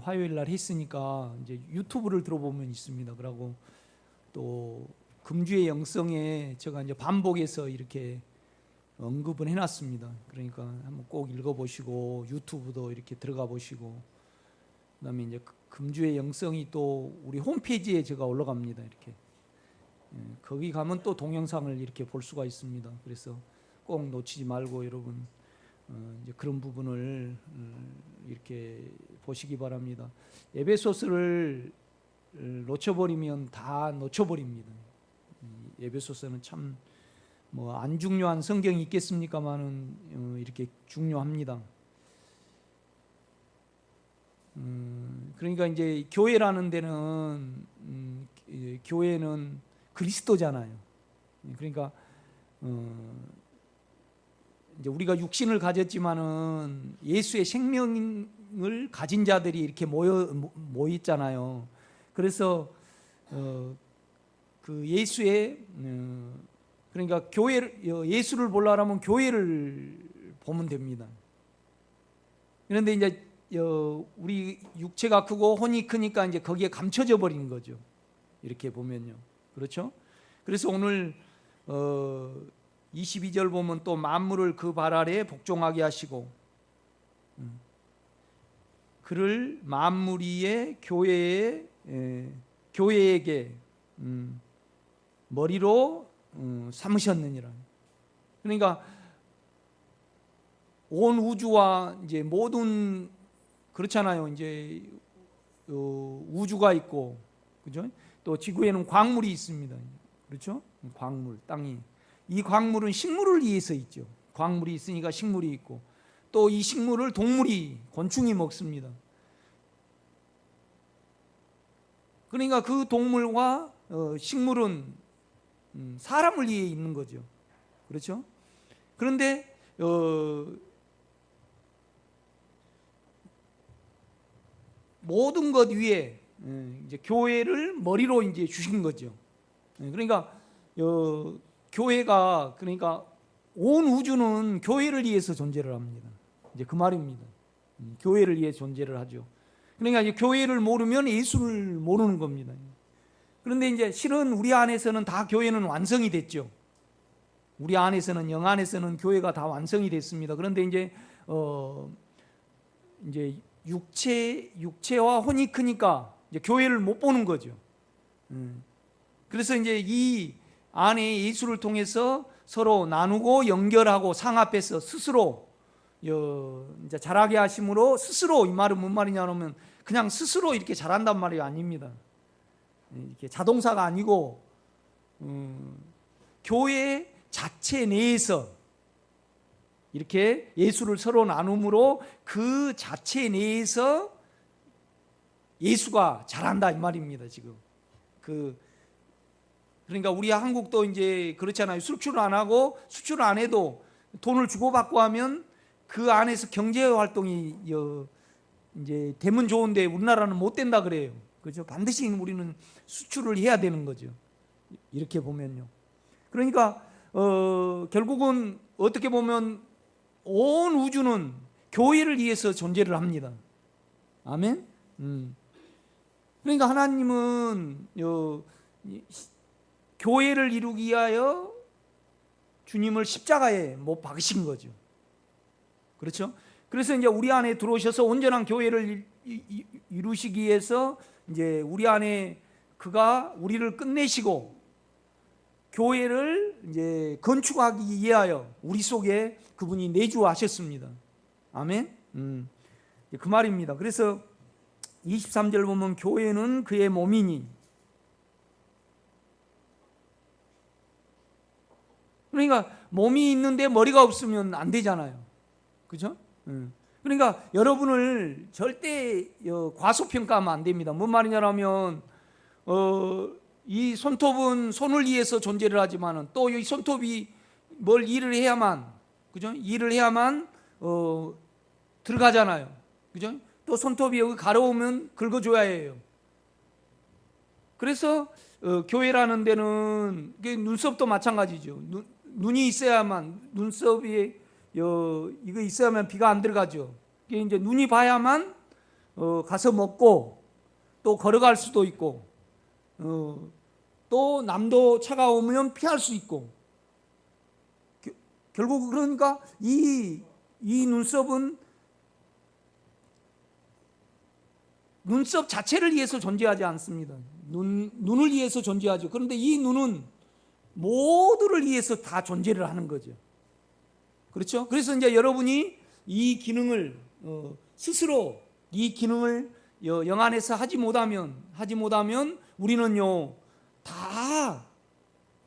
화요일 날 했으니까 이제 유튜브를 들어보면 있습니다. 그러고 또 금주의 영성에 제가 이제 반복해서 이렇게 언급은 해놨습니다. 그러니까 한번 꼭 읽어보시고 유튜브도 이렇게 들어가 보시고, 그다음에 이제 금주의 영성이 또 우리 홈페이지에 제가 올라갑니다. 이렇게 거기 가면 또 동영상을 이렇게 볼 수가 있습니다. 그래서 꼭 놓치지 말고 여러분 이제 그런 부분을 이렇게 보시기 바랍니다. 에베소서를 놓쳐버리면 다 놓쳐버립니다. 에베소서는 참 뭐 안 중요한 성경이 있겠습니까만은 이렇게 중요합니다. 그러니까 이제 교회라는 데는 교회는 그리스도잖아요. 그러니까 이제 우리가 육신을 가졌지만은 예수의 생명을 가진 자들이 이렇게 모였잖아요. 그래서 그 예수의 그러니까 예수를 보려면 교회를 보면 됩니다. 그런데 이제 우리 육체가 크고 혼이 크니까 이제 거기에 감춰져 버린 거죠. 이렇게 보면요. 그렇죠? 그래서 오늘 22절 보면 또 만물을 그 발 아래에 복종하게 하시고 그를 만물 위에 교회에게 머리로 삼으셨느니라. 그러니까 온 우주와 이제 모든 그렇잖아요. 이제 우주가 있고, 그죠? 또 지구에는 광물이 있습니다. 그렇죠? 광물, 땅이. 이 광물은 식물을 위해서 있죠. 광물이 있으니까 식물이 있고, 또 이 식물을 곤충이 먹습니다. 그러니까 그 동물과 식물은 사람을 위해 있는 거죠. 그렇죠? 그런데 모든 것 위에 이제 교회를 머리로 이제 주신 거죠. 그러니까 교회가 그러니까 온 우주는 교회를 위해서 존재를 합니다. 이제 그 말입니다. 교회를 위해 존재를 하죠. 그러니까 이제 교회를 모르면 예수를 모르는 겁니다. 그런데 이제 실은 우리 안에서는 다 교회는 완성이 됐죠. 우리 안에서는 영 안에서는 교회가 다 완성이 됐습니다. 그런데 이제 육체와 혼이 크니까 이제 교회를 못 보는 거죠. 그래서 이제 이 안에 예수를 통해서 서로 나누고 연결하고 상합해서 스스로 이제 잘하게 하심으로 스스로, 이 말은 뭔 말이냐면 그냥 스스로 이렇게 잘한단 말이 아닙니다. 이렇게 자동사가 아니고 교회 자체 내에서 이렇게 예수를 서로 나눔으로 그 자체 내에서 예수가 잘한다 이 말입니다. 지금 그러니까 우리 한국도 이제 그렇잖아요. 수출을 안 하고 수출을 안 해도 돈을 주고받고 하면 그 안에서 경제 활동이 이제 되면 좋은데 우리나라는 못 된다 그래요. 그죠? 반드시 우리는 수출을 해야 되는 거죠. 이렇게 보면요. 그러니까 결국은 어떻게 보면 온 우주는 교회를 위해서 존재를 합니다. 아멘. 그러니까 하나님은 교회를 이루기 위하여 주님을 십자가에 못 박으신 거죠. 그렇죠? 그래서 이제 우리 안에 들어오셔서 온전한 교회를 이루시기 위해서 이제 우리 안에 그가 우리를 끝내시고 교회를 이제 건축하기 위하여 우리 속에 그분이 내주하셨습니다. 아멘. 그 말입니다. 그래서 23절 보면 교회는 그의 몸이니, 그러니까 몸이 있는데 머리가 없으면 안 되잖아요. 그죠? 그러니까 여러분을 절대 과소평가하면 안 됩니다. 뭔 말이냐면 이 손톱은 손을 위해서 존재를 하지만은 또 이 손톱이 뭘 일을 해야만, 그죠? 일을 해야만 들어가잖아요. 그죠? 또 손톱이 여기 가려우면 긁어줘야 해요. 그래서 교회라는 데는 눈썹도 마찬가지죠. 눈이 있어야만, 눈썹이 이거 있어야만 비가 안 들어가죠. 이게 이제 눈이 봐야만 가서 먹고 또 걸어갈 수도 있고 또 남도 차가 오면 피할 수 있고 결국 그러니까 이 눈썹은 눈썹 자체를 위해서 존재하지 않습니다. 눈을 위해서 존재하죠. 그런데 이 눈은 모두를 위해서 다 존재를 하는 거죠. 그렇죠? 그래서 이제 여러분이 이 기능을 스스로 이 기능을 영안에서 하지 못하면 우리는요 다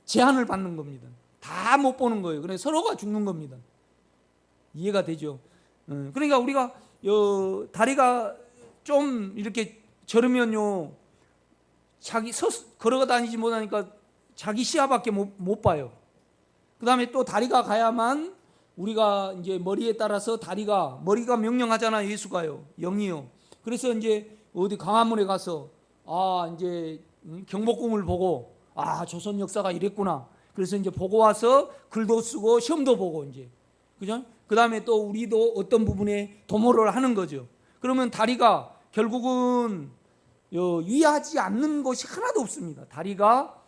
제한을 받는 겁니다. 다 못 보는 거예요. 그래서 서로가 죽는 겁니다. 이해가 되죠? 그러니까 우리가 다리가 좀 이렇게 저르면요 자기 걸어 다니지 못하니까 자기 시야밖에 못 봐요. 그 다음에 또 다리가 가야만 우리가 이제 머리에 따라서 머리가 명령하잖아요. 예수가요, 영이요. 그래서 이제 어디 광화문에 가서 이제 경복궁을 보고 조선 역사가 이랬구나. 그래서 이제 보고 와서 글도 쓰고 시험도 보고 이제 그죠? 그 다음에 또 우리도 어떤 부분에 도모를 하는 거죠. 그러면 다리가 결국은 위하지 않는 것이 하나도 없습니다. 다리가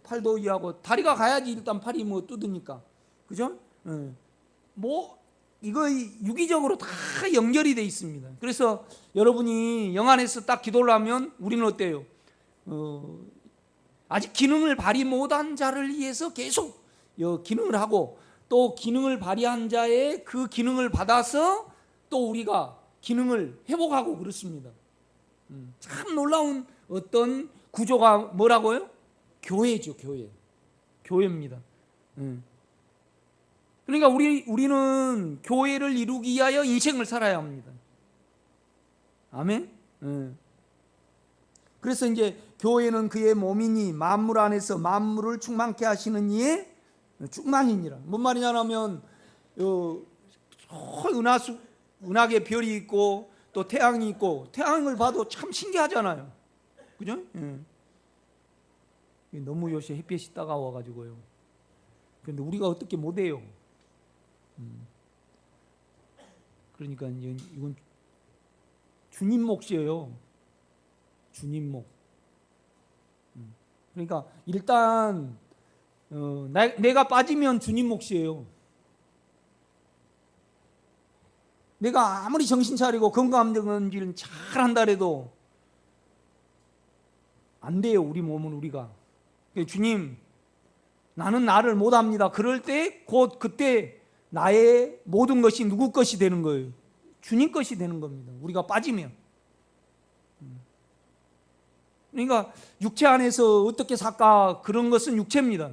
팔도 위하고 다리가 가야지 일단 팔이 뭐 뜯으니까 그죠? 이거 유기적으로 다 연결이 돼 있습니다. 그래서 여러분이 영안에서 딱 기도를 하면 우리는 어때요? 아직 기능을 발휘 못한 자를 위해서 계속 기능을 하고 또 기능을 발휘한 자의 그 기능을 받아서 또 우리가 기능을 회복하고 그렇습니다. 참 놀라운 어떤 구조가 뭐라고요? 교회죠, 교회입니다. 그러니까 우리는 교회를 이루기 위하여 인생을 살아야 합니다. 아멘. 그래서 이제 교회는 그의 몸이니 만물 안에서 만물을 충만케 하시는 이의 충만이니라. 뭔 말이냐면 은하계 별이 있고 또 태양이 있고 태양을 봐도 참 신기하잖아요. 그죠? 너무 요새 햇빛이 따가워가지고요. 그런데 우리가 어떻게 못해요? 그러니까 이건 주님 몫이에요. 주님 몫. 그러니까 일단 내가 빠지면 주님 몫이에요. 내가 아무리 정신 차리고 건강검진을 잘 한다 해도 안 돼요. 우리 몸은 우리가. 주님, 나는 나를 못합니다. 그럴 때 곧 그때 나의 모든 것이 누구 것이 되는 거예요? 주님 것이 되는 겁니다. 우리가 빠지면. 그러니까 육체 안에서 어떻게 살까 그런 것은 육체입니다.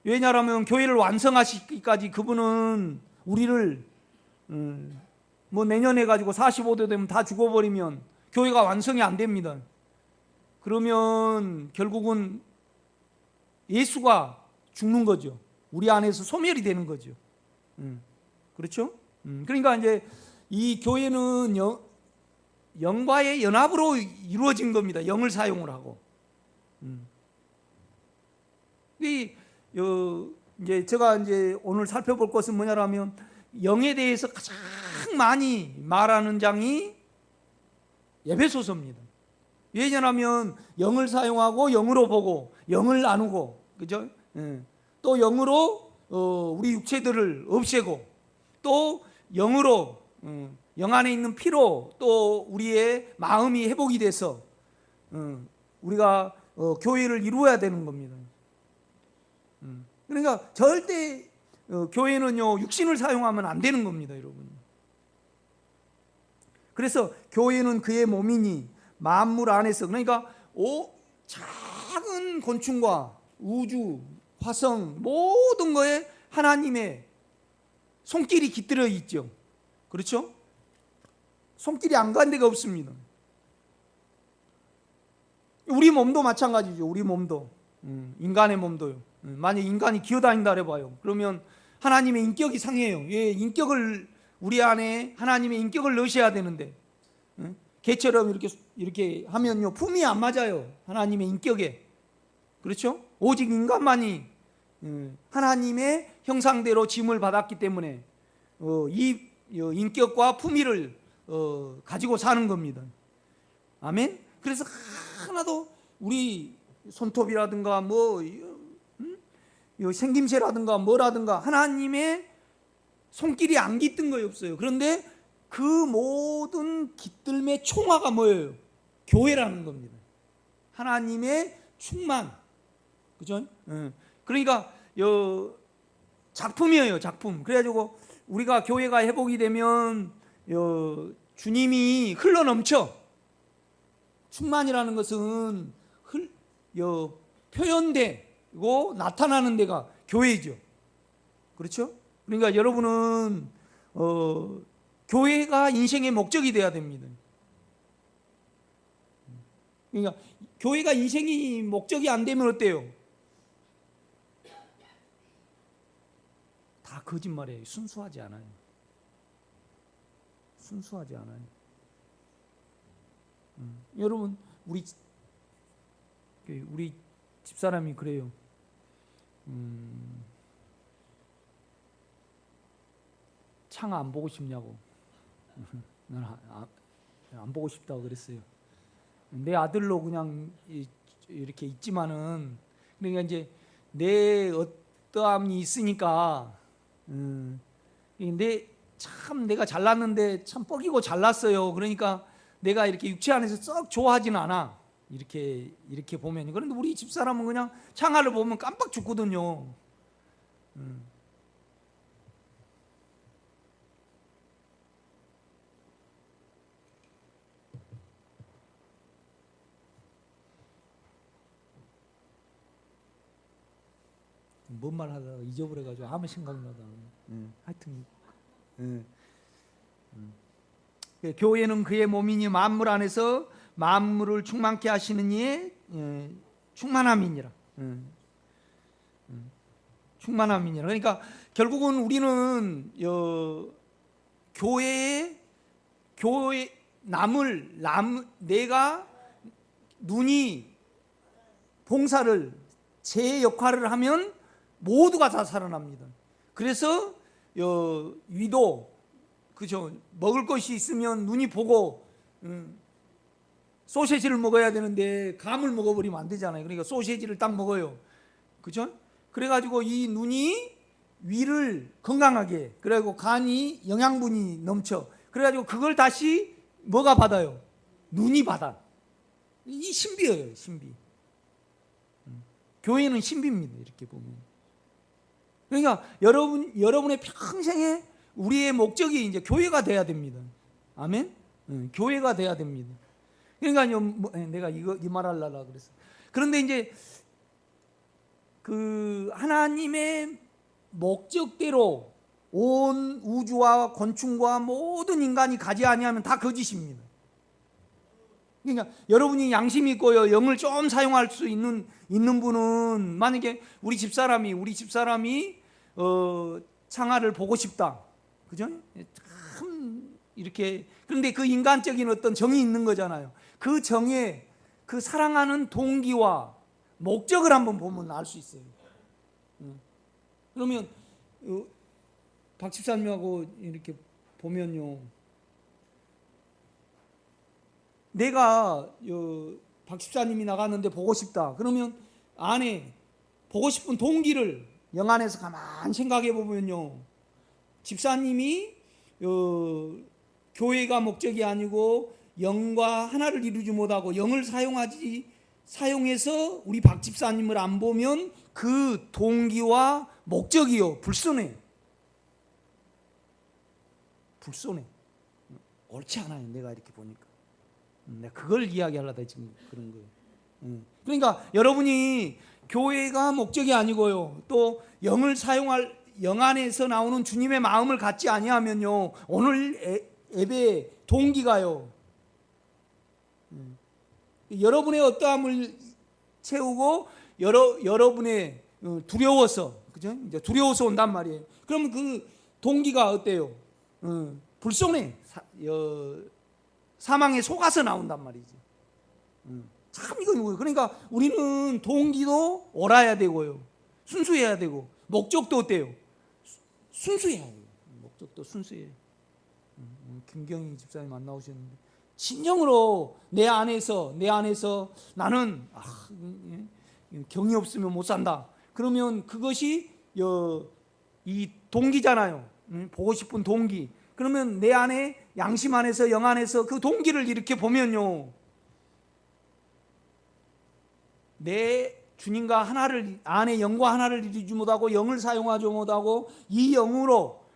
왜냐하면 교회를 완성하시기까지 그분은 우리를 뭐 내년에 가지고 45대 되면 다 죽어버리면 교회가 완성이 안 됩니다. 그러면 결국은 예수가 죽는 거죠. 우리 안에서 소멸이 되는 거죠. 그렇죠? 그러니까 이제 이 교회는 영과의 연합으로 이루어진 겁니다. 영을 사용을 하고. 이제 제가 이제 오늘 살펴볼 것은 뭐냐면 영에 대해서 가장 많이 말하는 장이 에베소서입니다. 왜냐하면 영을 사용하고 영으로 보고 영을 나누고 그죠? 또 영으로 우리 육체들을 없애고 또 영으로 영 안에 있는 피로 또 우리의 마음이 회복이 돼서 우리가 교회를 이루어야 되는 겁니다. 그러니까 절대 교회는요 육신을 사용하면 안 되는 겁니다, 여러분. 그래서 교회는 그의 몸이니 만물 안에서 그러니까 작은 곤충과 우주, 화성 모든 거에 하나님의 손길이 깃들어 있죠. 그렇죠? 손길이 안 간 데가 없습니다. 우리 몸도 마찬가지죠. 우리 몸도 인간의 몸도요. 만약 인간이 기어다닌다 해봐요. 그러면 하나님의 인격이 상해요. 예, 인격을 우리 안에 하나님의 인격을 넣으셔야 되는데 개처럼 이렇게 하면요 품이 안 맞아요. 하나님의 인격에. 그렇죠? 오직 인간만이 하나님의 형상대로 지음을 받았기 때문에 이 인격과 품위를 가지고 사는 겁니다. 아멘. 그래서 하나도 우리 손톱이라든가 뭐 생김새라든가 뭐라든가 하나님의 손길이 안 깃든 거에 없어요. 그런데 그 모든 깃들매 총화가 뭐예요? 교회라는 겁니다. 하나님의 충만, 그죠? 그러니까 작품이에요, 작품. 그래가지고 우리가 교회가 회복이 되면 주님이 흘러 넘쳐. 충만이라는 것은 표현되고 나타나는 데가 교회죠. 그렇죠? 그러니까 여러분은 교회가 인생의 목적이 돼야 됩니다. 그러니까 교회가 인생이 목적이 안 되면 어때요? 다 거짓말이에요. 순수하지 않아요. 순수하지 않아요. 여러분 우리 집사람이 그래요. 창 안 보고 싶냐고. 난 안 보고 싶다고 그랬어요. 내 아들로 그냥 이렇게 있지만은 그러니까 이제 내 어떠함이 있으니까 내가 잘났는데 참 뻐기고 잘났어요. 그러니까 내가 이렇게 육체 안에서 썩 좋아하지는 않아. 이렇게 보면. 그런데 우리 집사람은 그냥 창하를 보면 깜빡 죽거든요. 뭔 말 하다가 잊어버려가지고 아무 생각나다. 하여튼 교회는 그의 몸이니 만물 안에서 만물을 충만케 하시는 이의 충만함이니라. 충만함이니라. 그러니까 결국은 우리는 내가 눈이 봉사를 제 역할을 하면 모두가 다 살아납니다. 그래서 위도 그죠? 먹을 것이 있으면 눈이 보고 소시지를 먹어야 되는데 감을 먹어버리면 안 되잖아요. 그러니까 소시지를 딱 먹어요. 그죠? 그래가지고 이 눈이 위를 건강하게, 그리고 간이 영양분이 넘쳐. 그래가지고 그걸 다시 뭐가 받아요? 눈이 받아. 이 신비예요, 신비. 교회는 신비입니다. 이렇게 보면. 그러니까 여러분의 평생에 우리의 목적이 이제 교회가 돼야 됩니다. 아멘. 교회가 돼야 됩니다. 그러니까 내가 이 말 하려고 그랬어. 그런데 이제 그 하나님의 목적대로 온 우주와 곤충과 모든 인간이 가지 아니하면 다 거짓입니다. 그러니까 여러분이 양심이 있고요, 영을 좀 사용할 수 있는 분은 만약에 우리 집사람이 창하를 보고 싶다, 그죠? 참 이렇게. 그런데 그 인간적인 어떤 정이 있는 거잖아요. 그 정에 그 사랑하는 동기와 목적을 한번 보면 알 수 있어요. 그러면 박 집사님하고 이렇게 보면요, 내가 박 집사님이 나갔는데 보고 싶다. 그러면 안에 보고 싶은 동기를 영 안에서 가만히 생각해 보면요, 집사님이 교회가 목적이 아니고 영과 하나를 이루지 못하고 영을 사용해서 우리 박 집사님을 안 보면 그 동기와 목적이요 불손해. 불손해. 옳지 않아요. 내가 이렇게 보니까. 내가 그걸 이야기하려다 지금 그런 거예요. 그러니까 여러분이 교회가 목적이 아니고요, 또 영을 사용할 영 안에서 나오는 주님의 마음을 갖지 아니하면요, 오늘 예배 동기가요, 여러분의 어떠함을 채우고 여러분의 두려워서, 그죠? 이제 두려워서 온단 말이에요. 그러면 그 동기가 어때요? 불손해. 사망에 속아서 나온단 말이지. 참 이건 뭐예요? 그러니까 우리는 동기도 옳아야 되고요, 순수해야 되고, 목적도 어때요? 순수해야 해요. 목적도 순수해요. 김경희 집사님 안 나오셨는데 진정으로 내 안에서 나는 경이 없으면 못 산다. 그러면 그것이 이 동기잖아요. 보고 싶은 동기. 그러면 내 안에 양심 안에서 영 안에서 그 동기를 이렇게 보면요, 내 주님과 하나를 안에 영과 하나를 이루지 못하고 영을 사용하지 못하고 이 영으로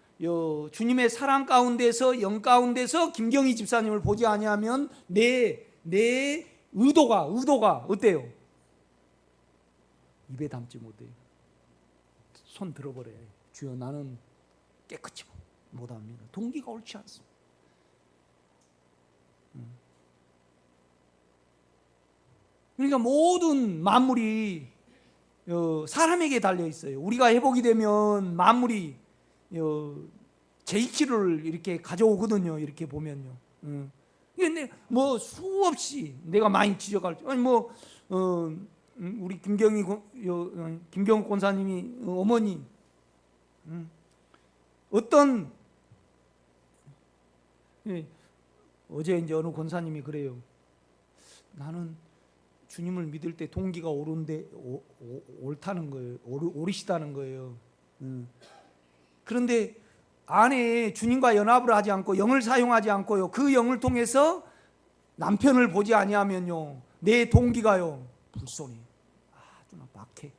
주님의 사랑 가운데서 영 가운데서 김경희 집사님을 보지 아니하면 내 의도가 어때요? 입에 담지 못해요. 손 들어버려요. 주여 나는 깨끗이 못합니다. 동기가 옳지 않습니다. 그러니까 모든 만물이 사람에게 달려 있어요. 우리가 회복이 되면 만물이 제2치를 이렇게 가져오거든요. 이렇게 보면요. 근데 뭐 수없이 내가 많이 지적할 때, 아니 우리 김경욱 권사님이 어머니 어떤 어제 이제 어느 권사님이 그래요. 나는 주님을 믿을 때 동기가 옳다는 거예요. 옳으시다는 거예요. 그런데 안에 주님과 연합을 하지 않고 영을 사용하지 않고요, 그 영을 통해서 남편을 보지 아니하면요, 내 동기가요 불손해. 아주 막해.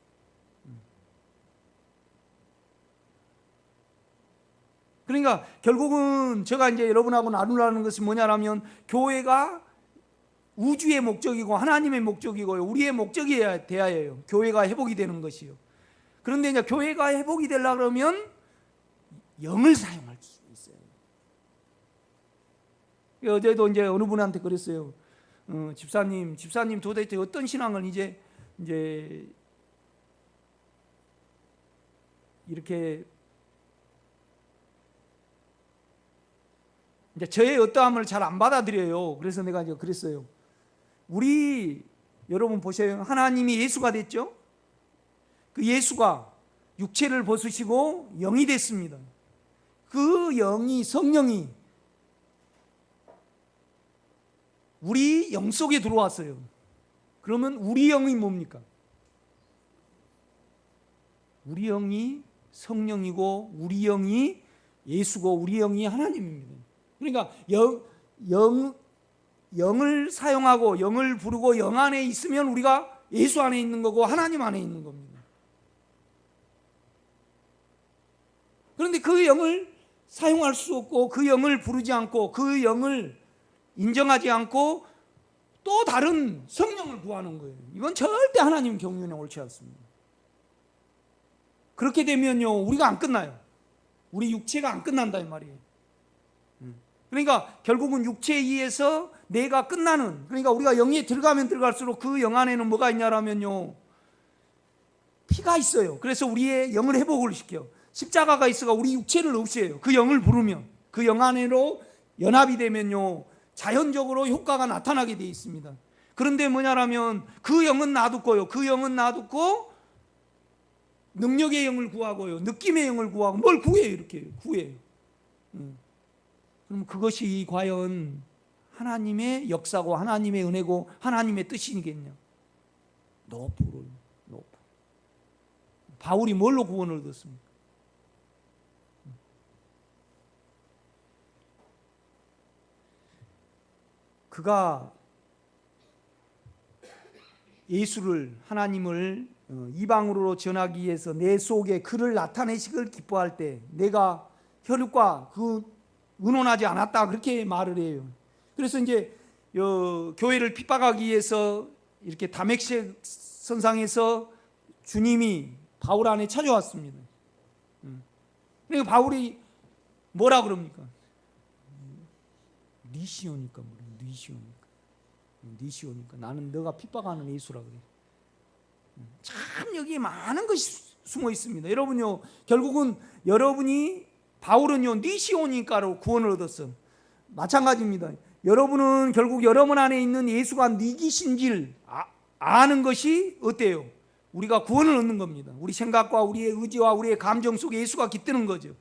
그러니까 결국은 제가 이제 여러분하고 나누라는 것은 뭐냐라면, 교회가 우주의 목적이고 하나님의 목적이고요, 우리의 목적이 돼야 해요. 교회가 회복이 되는 것이요. 그런데 이제 교회가 회복이 되려고 그러면 영을 사용할 수 있어요. 어제도 이제 어느 분한테 그랬어요. 집사님 도대체 어떤 신앙을 이제 이렇게 이제 저의 어떠함을 잘 안 받아들여요. 그래서 내가 이제 그랬어요. 우리 여러분 보세요. 하나님이 예수가 됐죠? 그 예수가 육체를 벗으시고 영이 됐습니다. 그 영이, 성령이 우리 영 속에 들어왔어요. 그러면 우리 영이 뭡니까? 우리 영이 성령이고 우리 영이 예수고 우리 영이 하나님입니다. 그러니까 영을 사용하고 영을 부르고 영 안에 있으면 우리가 예수 안에 있는 거고 하나님 안에 있는 겁니다. 그런데 그 영을 사용할 수 없고 그 영을 부르지 않고 그 영을 인정하지 않고 또 다른 성령을 구하는 거예요. 이건 절대 하나님 경륜에 옳지 않습니다. 그렇게 되면요, 우리가 안 끝나요. 우리 육체가 안 끝난다 이 말이에요. 그러니까 결국은 육체에 의해서 내가 끝나는, 그러니까 우리가 영에 들어가면 들어갈수록 그 영 안에는 뭐가 있냐라면요, 피가 있어요. 그래서 우리의 영을 회복을 시켜요. 십자가가 있어가 우리 육체를 없애요. 그 영을 부르면, 그 영 안으로 연합이 되면요, 자연적으로 효과가 나타나게 되어 있습니다. 그런데 뭐냐라면 그 영은 놔두고요, 그 영은 놔두고 능력의 영을 구하고요, 느낌의 영을 구하고, 뭘 구해요? 이렇게 구해요. 그럼 그것이 과연 하나님의 역사고 하나님의 은혜고 하나님의 뜻이겠냐? 노프로. 바울이 뭘로 구원을 얻었습니까? 그가 예수를, 하나님을 이방으로 전하기 위해서 내 속에 그를 나타내시길 기뻐할 때 내가 혈육과 그 의논하지 않았다, 그렇게 말을 해요. 그래서 이제 교회를 핍박하기 위해서 이렇게 다메섹 선상에서 주님이 바울 안에 찾아왔습니다. 그러니까 바울이 뭐라 그럽니까? 니시오니까 니시오니까 나는 너가 핍박하는 예수라 그래. 참 여기 많은 것이 숨어 있습니다. 여러분요, 결국은 여러분이, 바울은요 니시오니까로 구원을 얻었어. 마찬가지입니다. 여러분은 결국 여러분 안에 있는 예수가 니기신지를 아는 것이 어때요? 우리가 구원을 얻는 겁니다. 우리 생각과 우리의 의지와 우리의 감정 속에 예수가 깃드는 거죠.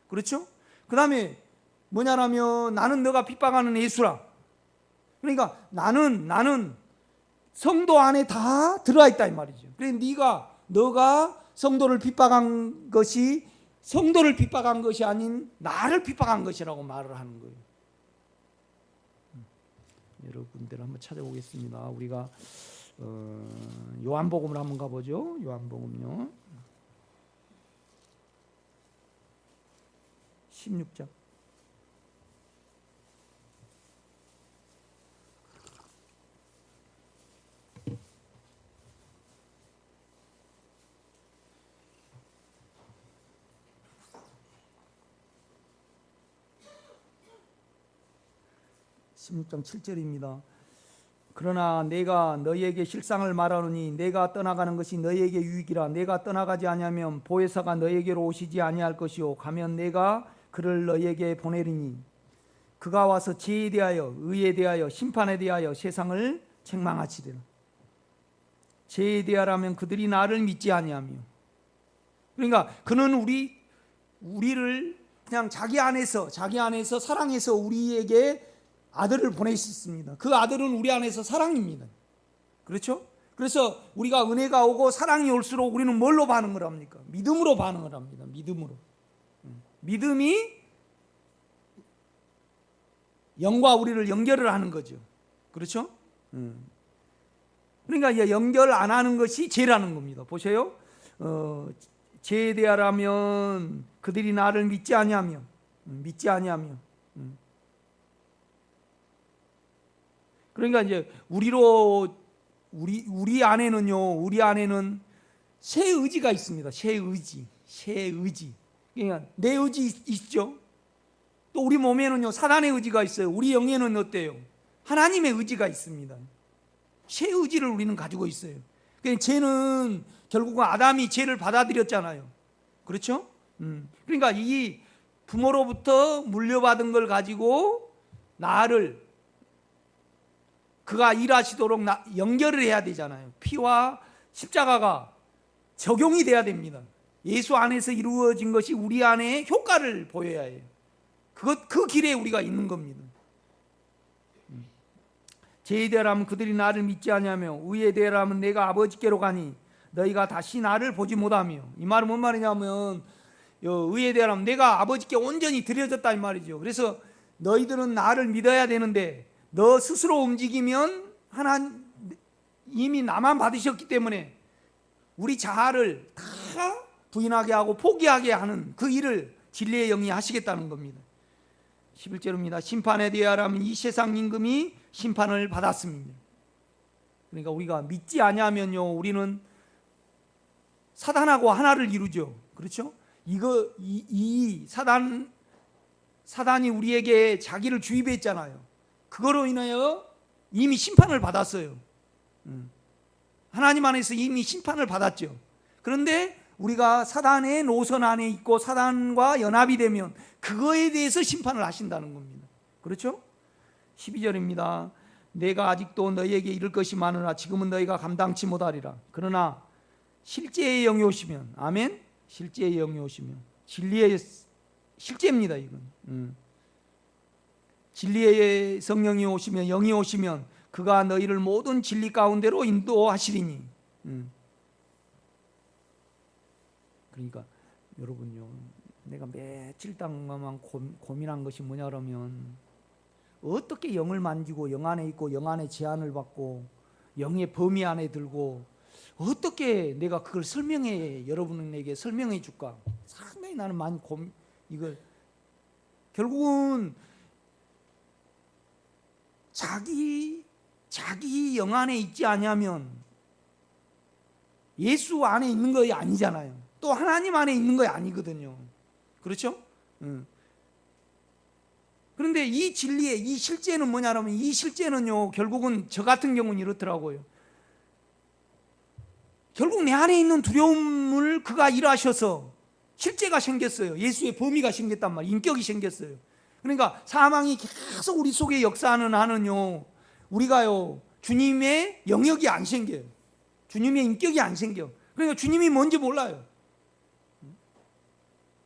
그렇죠? 그 다음에 뭐냐라면 나는 너가 핍박하는 예수라. 그러니까 나는 성도 안에 다 들어가 있다 이 말이죠. 그래 너가 성도를 핍박한 것이 성도를 핍박한 것이 아닌 나를 핍박한 것이라고 말을 하는 거예요. 여러 군데를 한번 찾아보겠습니다. 우리가 요한복음을 한번 가보죠. 요한복음요. 16장. (16장) 7절입니다. 그러나 내가 너희에게 실상을 말하노니 내가 떠나가는 것이 너희에게 유익이라. 내가 떠나가지 아니하면 보혜사가 너희에게로 오시지 아니할 것이요 가면 내가 그를 너희에게 보내리니 그가 와서 지혜에 대하여 의에 대하여 심판에 대하여 세상을 책망하시리라. 지혜에 대하라면 그들이 나를 믿지 아니하며, 그러니까 그는 우리를 그냥 자기 안에서 사랑해서 우리에게 아들을 보내셨습니다. 그 아들은 우리 안에서 사랑입니다. 그렇죠? 그래서 우리가 은혜가 오고 사랑이 올수록 우리는 뭘로 반응을 합니까? 믿음으로 반응을 합니다. 믿음이 영과 우리를 연결을 하는 거죠. 그렇죠? 그러니까 연결 안 하는 것이 죄라는 겁니다. 보세요. 죄에 대하라면 그들이 나를 믿지 아니하며. 그러니까 이제 우리 안에는 새 의지가 있습니다. 새 의지. 그러니까 내 의지 있죠. 또 우리 몸에는요 사단의 의지가 있어요. 우리 영에는 어때요? 하나님의 의지가 있습니다. 새 의지를 우리는 가지고 있어요. 그러니까 죄는 결국은 아담이 죄를 받아들였잖아요. 그렇죠? 그러니까 이 부모로부터 물려받은 걸 가지고 나를 그가 일하시도록 연결을 해야 되잖아요. 피와 십자가가 적용이 돼야 됩니다. 예수 안에서 이루어진 것이 우리 안에 효과를 보여야 해요. 그 길에 우리가 있는 겁니다. 죄에 대하라면 그들이 나를 믿지 아니하며 의에 대하라면 내가 아버지께로 가니 너희가 다시 나를 보지 못하며. 이 말은 뭔 말이냐면 의에 대하라면 내가 아버지께 온전히 드려졌다 이 말이죠. 그래서 너희들은 나를 믿어야 되는데 너 스스로 움직이면 하나님 이미 나만 받으셨기 때문에 우리 자아를 다 부인하게 하고 포기하게 하는 그 일을 진리의 영이 하시겠다는 겁니다. 11절입니다. 심판에 대하라면 이 세상 임금이 심판을 받았습니다. 그러니까 우리가 믿지 아니하면요 우리는 사단하고 하나를 이루죠. 그렇죠? 이 사단이 우리에게 자기를 주입했잖아요. 그거로 인하여 이미 심판을 받았어요. 하나님 안에서 이미 심판을 받았죠. 그런데 우리가 사단의 노선 안에 있고 사단과 연합이 되면 그거에 대해서 심판을 하신다는 겁니다. 그렇죠? 12절입니다. 내가 아직도 너희에게 이를 것이 많으나 지금은 너희가 감당치 못하리라. 그러나 실제의 영이 오시면, 아멘? 실제의 영이 오시면, 진리의 실제입니다. 이건 진리의 성령이 오시면, 영이 오시면 그가 너희를 모든 진리 가운데로 인도하시리니. 그러니까 여러분요, 내가 며칠 동안 고민한 것이 뭐냐면 어떻게 영을 만지고 영 안에 있고 영 안에 제한을 받고 영의 범위 안에 들고 어떻게 내가 그걸 여러분에게 설명해 줄까? 상당히 나는 많이 이걸 결국은 자기 영 안에 있지 않으면 예수 안에 있는 것이 아니잖아요. 또 하나님 안에 있는 것이 아니거든요. 그렇죠? 그런데 이 진리의 이 실제는 뭐냐면 이 실제는요 결국은 저 같은 경우는 이렇더라고요. 결국 내 안에 있는 두려움을 그가 일하셔서 실제가 생겼어요. 예수의 범위가 생겼단 말이에요. 인격이 생겼어요. 그러니까 사망이 계속 우리 속에 역사하는 한은요 우리가요 주님의 영역이 안 생겨요. 주님의 인격이 안 생겨. 그러니까 주님이 뭔지 몰라요.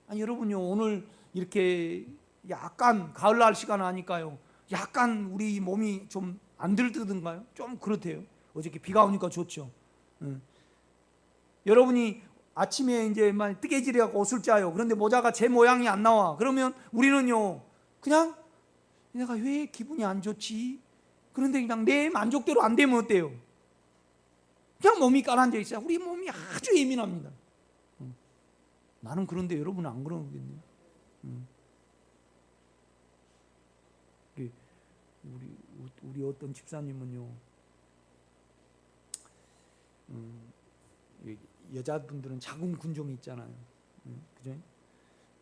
아니 여러분요 오늘 이렇게 약간 가을날 시간 하니까요, 약간 우리 몸이 좀 안 들뜨던가요? 좀 그렇대요. 어저께 비가 오니까 좋죠. 여러분이 아침에 이제 막 뜨개질해갖고 옷을 짜요. 그런데 모자가 제 모양이 안 나와. 그러면 우리는요, 그냥 내가 왜 기분이 안 좋지? 그런데 그냥 내 만족대로 안 되면 어때요? 그냥 몸이 가라앉아 있어요. 우리 몸이 아주 예민합니다. 나는 그런데 여러분은 안 그러겠네요. 우리 어떤 집사님은요, 여자분들은 자궁 군종이 있잖아요. 그죠?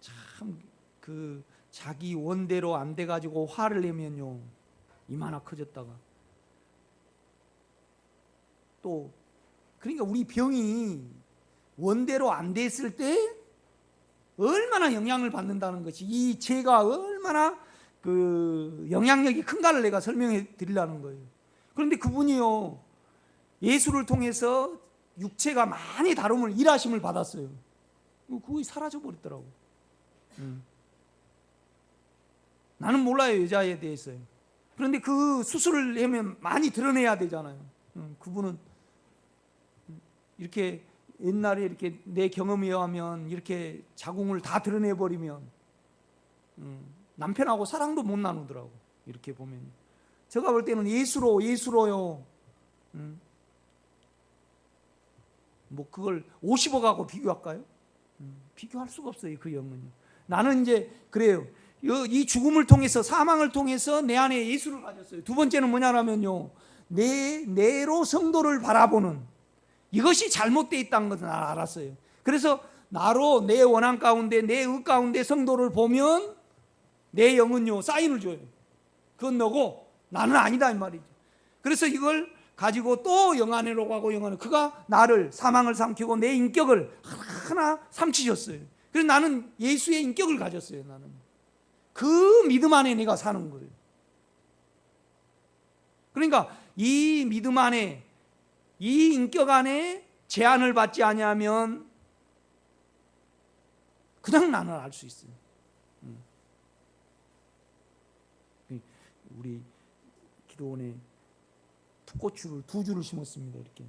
참 그 자기 원대로 안 돼 가지고 화를 내면요, 이마나 커졌다가 또, 그러니까 우리 병이 원대로 안 됐을 때 얼마나 영향을 받는다는 것이, 이 죄가 얼마나 그 영향력이 큰가를 내가 설명해 드리려는 거예요. 그런데 그분이요, 예수를 통해서 육체가 많이 다름을, 일하심을 받았어요. 그거 사라져 버렸더라고. 나는 몰라요, 여자에 대해서요. 그런데 그 수술을 하면 많이 드러내야 되잖아요. 그분은 이렇게 옛날에 이렇게 내 경험에 의하면 이렇게 자궁을 다 드러내 버리면 남편하고 사랑도 못 나누더라고. 이렇게 보면 제가 볼 때는 예수로요. 뭐 그걸 50억하고 비교할까요? 비교할 수가 없어요. 그 영은요. 나는 이제 그래요. 이 죽음을 통해서, 사망을 통해서 내 안에 예수를 가졌어요. 두 번째는 뭐냐면요, 내로 성도를 바라보는, 이것이 잘못되어 있다는 것을 알았어요. 그래서 나로 내 원한 가운데, 내 의 가운데 성도를 보면 내 영은요, 사인을 줘요. 그건 너고 나는 아니다, 이 말이죠. 그래서 이걸 가지고 또 영 안으로 가고, 영 안에 그가 나를, 사망을 삼키고 내 인격을 하나 삼키셨어요. 그래서 나는 예수의 인격을 가졌어요. 나는 그 믿음 안에 내가 사는 거예요. 그러니까 이 믿음 안에, 이 인격 안에 제한을 받지 아니하면 그냥 나는 알 수 있어요. 우리 기도원에 풋고추를 2주를 심었습니다. 이렇게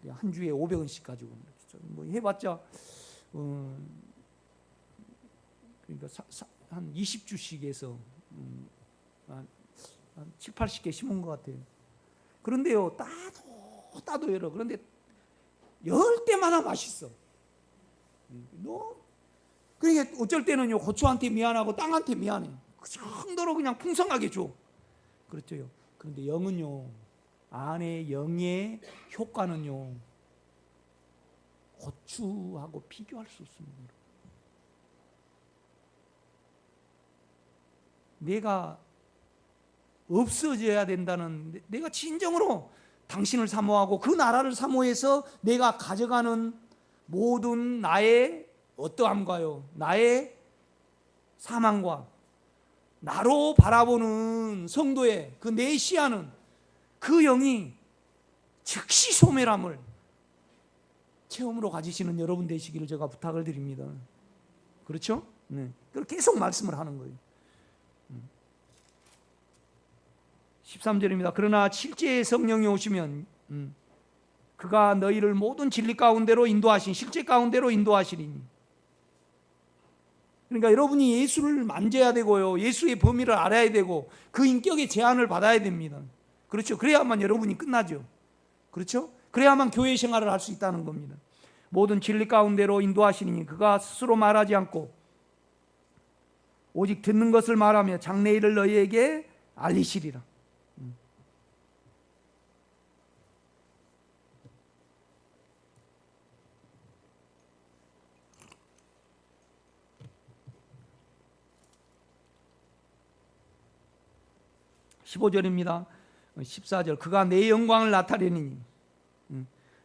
한 주에 500원씩 가지고 뭐 해봤자 그러니까 한 20주씩 해서 한 7, 80개 심은 것 같아요. 그런데요, 따도 열어. 그런데 열 때마다 맛있어. 그러니까 어쩔 때는요, 고추한테 미안하고 땅한테 미안해. 그 정도로 그냥 풍성하게 줘. 그렇죠. 그런데 영은요, 안에 영의 효과는요, 고추하고 비교할 수 없습니다. 내가 없어져야 된다는, 내가 진정으로 당신을 사모하고 그 나라를 사모해서 내가 가져가는 모든 나의 어떠함과요, 나의 사망과 나로 바라보는 성도의 그 내 시야는, 그 영이 즉시 소멸함을 체험으로 가지시는 여러분 되시기를 제가 부탁을 드립니다. 그렇죠? 네. 그걸 계속 말씀을 하는 거예요. 13절입니다. 그러나 실제의 성령이 오시면 그가 너희를 모든 진리 가운데로 인도하신, 실제 가운데로 인도하시리니. 그러니까 여러분이 예수를 만져야 되고요, 예수의 범위를 알아야 되고 그 인격의 제한을 받아야 됩니다. 그렇죠? 그래야만 여러분이 끝나죠. 그렇죠? 그래야만 교회 생활을 할 수 있다는 겁니다. 모든 진리 가운데로 인도하시니 그가 스스로 말하지 않고 오직 듣는 것을 말하며 장래일을 너희에게 알리시리라. (15절입니다) 14절 그가 내 영광을 나타내니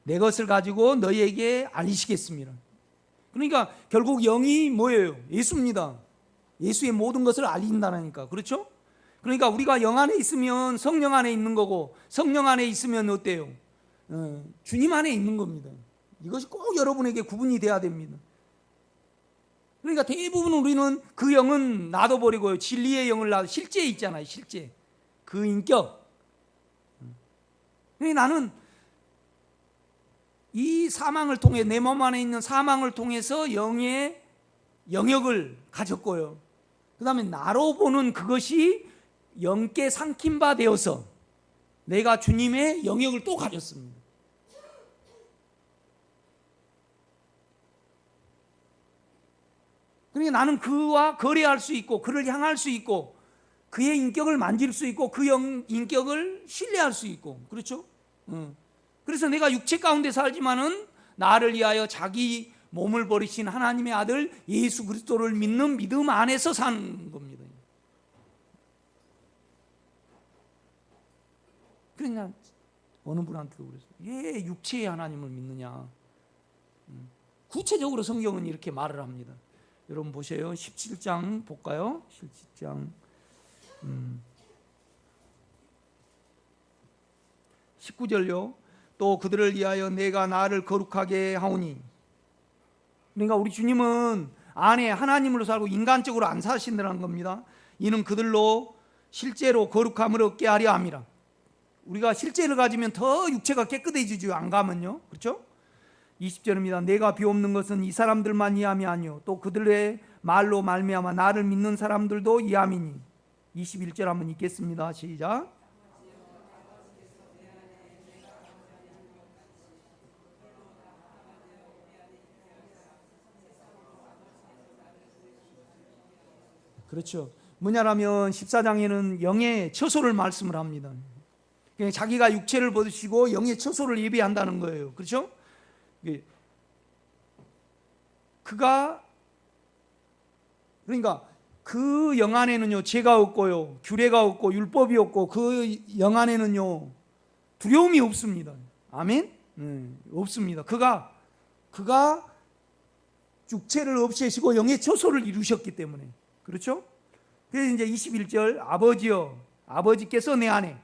내 것을 가지고 너희에게 알리시겠습니다. 그러니까 결국 영이 뭐예요? 예수입니다. 예수의 모든 것을 알린다니까. 그렇죠? 그러니까 우리가 영 안에 있으면 성령 안에 있는 거고, 성령 안에 있으면 어때요? 주님 안에 있는 겁니다. 이것이 꼭 여러분에게 구분이 돼야 됩니다. 그러니까 대부분 우리는 그 영은 놔둬버리고요. 진리의 영을 놔도 실제 있잖아요. 실제. 그 인격. 그러니까 나는 이 사망을 통해 내 몸 안에 있는 사망을 통해서 영의 영역을 가졌고요. 그 다음에 나로 보는 그것이 영께 삼킨 바 되어서 내가 주님의 영역을 또 가졌습니다. 그러니까 나는 그와 거래할 수 있고 그를 향할 수 있고 그의 인격을 만질 수 있고 그 인격을 신뢰할 수 있고 그렇죠? 그래서 내가 육체 가운데 살지만은 나를 위하여 자기 몸을 버리신 하나님의 아들 예수 그리스도를 믿는 믿음 안에서 사는 겁니다. 그러니까 어느 분한테도 그랬어요. 왜 육체의 하나님을 믿느냐? 구체적으로 성경은 이렇게 말을 합니다. 여러분 보세요. 17장 볼까요? 17장 19절요. 또 그들을 위하여 내가 나를 거룩하게 하오니. 그러니까 우리 주님은 안에 하나님으로 살고 인간적으로 안 사신다는 겁니다. 이는 그들로 실제로 거룩함을 얻게 하려 함이라. 우리가 실제를 가지면 더 육체가 깨끗해지죠. 안 가면요. 그렇죠? 20절입니다. 내가 비옵는 것은 이 사람들만 이함이 아니요 또 그들의 말로 말미암아 나를 믿는 사람들도 이함이니. 21절 한번 읽겠습니다. 시작. 그렇죠. 뭐냐라면 14장에는 영의 처소를 말씀을 합니다. 그냥 자기가 육체를 벗으시고 영의 처소를 예비한다는 거예요. 그렇죠? 그가 그러니까 그 영 안에는요 죄가 없고요 규례가 없고 율법이 없고 그 영 안에는요 두려움이 없습니다. 아멘? 없습니다. 그가 육체를 없애시고 영의 처소를 이루셨기 때문에 그렇죠? 그래서 이제 21절 아버지여 아버지께서 내 안에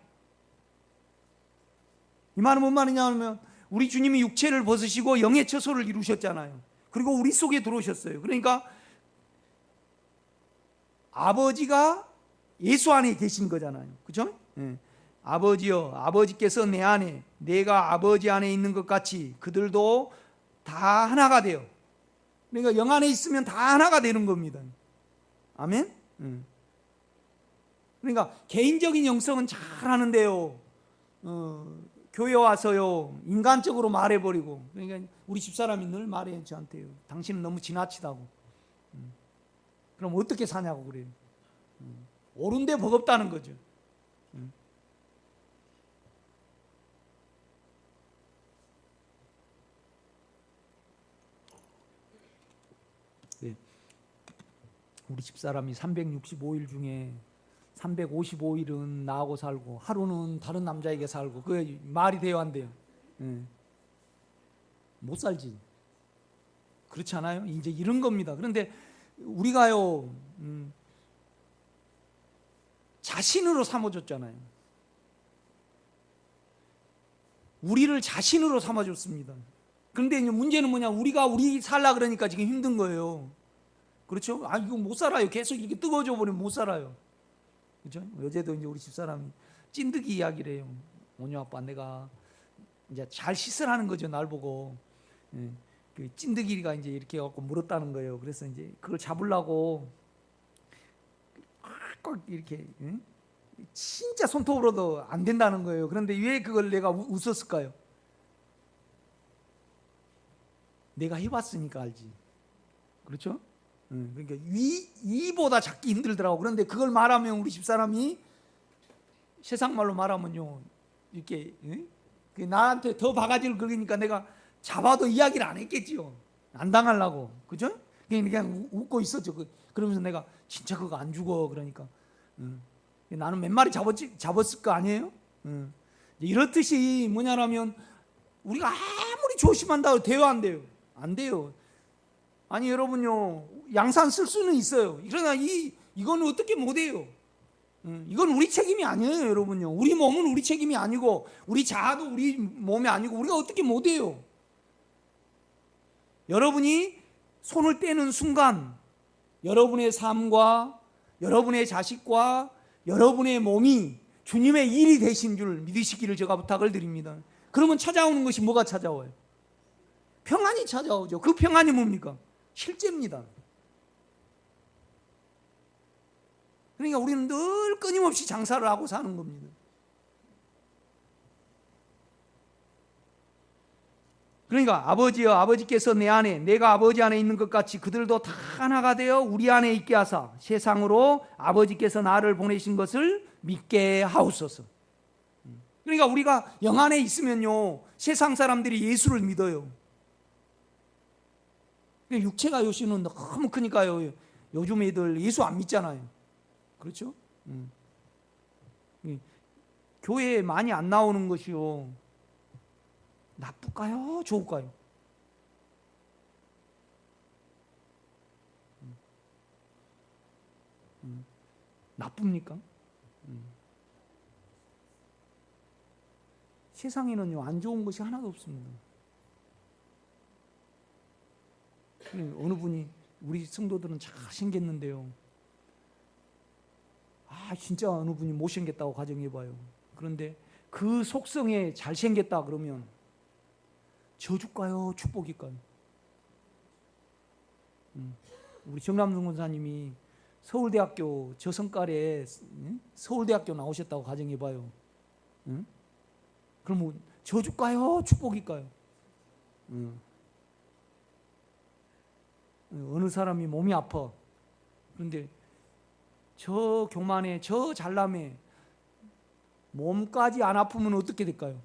이 말은 뭔 말이냐 하면 우리 주님이 육체를 벗으시고 영의 처소를 이루셨잖아요. 그리고 우리 속에 들어오셨어요. 그러니까 아버지가 예수 안에 계신 거잖아요. 그렇죠? 아버지여 아버지께서 내 안에 내가 아버지 안에 있는 것 같이 그들도 다 하나가 돼요. 그러니까 영 안에 있으면 다 하나가 되는 겁니다. 아멘? 그러니까 개인적인 영성은 잘 하는데요 교회 와서요 인간적으로 말해버리고 그러니까 우리 집사람이 늘 말해요 저한테요. 당신은 너무 지나치다고. 그럼 어떻게 사냐고 그래요. 옳은데 버겁다는 거죠. 네. 우리 집사람이 365일 중에 355일은 나하고 살고 하루는 다른 남자에게 살고 그게 말이 돼요 안 돼요? 못 살지. 그렇지 않아요? 이제 이런 겁니다. 그런데 우리가요 자신으로 삼아줬잖아요. 우리를 자신으로 삼아줬습니다. 그런데 이제 문제는 뭐냐? 우리가 우리 살라 그러니까 지금 힘든 거예요. 그렇죠? 아 이거 못 살아요. 계속 이렇게 뜨거워져 버리면 못 살아요. 그렇죠? 어제도 이제 우리 집사람이 찐득이 이야기를 해요. 오녀 아빠 내가 이제 잘 씻으라는 거죠. 날 보고. 그 찐득이가 이제 이렇게 갖고 물었다는 거예요. 그래서 이제 그걸 잡으려고 꼭 이렇게 진짜 손톱으로도 안 된다는 거예요. 그런데 왜 그걸 내가 웃었을까요? 내가 해봤으니까 알지. 그렇죠? 그러니까 위보다 잡기 힘들더라고. 그런데 그걸 말하면 우리 집사람이 세상 말로 말하면요 이렇게 나한테 더 바가지를 긁으니까 내가 잡아도 이야기를 안 했겠지요. 안 당하려고. 그죠? 그냥 웃고 있었죠. 그러면서 내가 진짜 그거 안 죽어. 그러니까 나는 몇 마리 잡았을 거 아니에요? 이렇듯이 뭐냐라면 우리가 아무리 조심한다고 돼요 안 돼요? 안 돼요. 아니 여러분요 양산 쓸 수는 있어요. 그러나 이거는 어떻게 못해요? 이건 우리 책임이 아니에요 여러분요. 우리 몸은 우리 책임이 아니고 우리 자아도 우리 몸이 아니고 우리가 어떻게 못해요? 여러분이 손을 떼는 순간 여러분의 삶과 여러분의 자식과 여러분의 몸이 주님의 일이 되신 줄 믿으시기를 제가 부탁을 드립니다. 그러면 찾아오는 것이 뭐가 찾아와요? 평안이 찾아오죠. 그 평안이 뭡니까? 실제입니다. 그러니까 우리는 늘 끊임없이 장사를 하고 사는 겁니다. 그러니까 아버지여, 아버지께서 내 안에, 내가 아버지 안에 있는 것 같이 그들도 다 하나가 되어 우리 안에 있게 하사 세상으로 아버지께서 나를 보내신 것을 믿게 하옵소서. 그러니까 우리가 영 안에 있으면요, 세상 사람들이 예수를 믿어요. 육체가 요새는 너무 크니까요, 요즘 애들 예수 안 믿잖아요. 그렇죠? 교회에 많이 안 나오는 것이요, 나쁠까요? 좋을까요? 나쁩니까? 세상에는요, 안 좋은 것이 하나도 없습니다. 어느 분이 우리 성도들은 잘 생겼는데요, 진짜 어느 분이 못생겼다고 가정해봐요. 그런데 그 속성에 잘생겼다 그러면 저주일까요? 축복일까요? 우리 정남준 권사님이 서울대학교 저성깔에 서울대학교 나오셨다고 가정해봐요. 그러면 저주일까요? 축복일까요? 어느 사람이 몸이 아파. 그런데 저 교만에, 저 잘남에 몸까지 안 아프면 어떻게 될까요?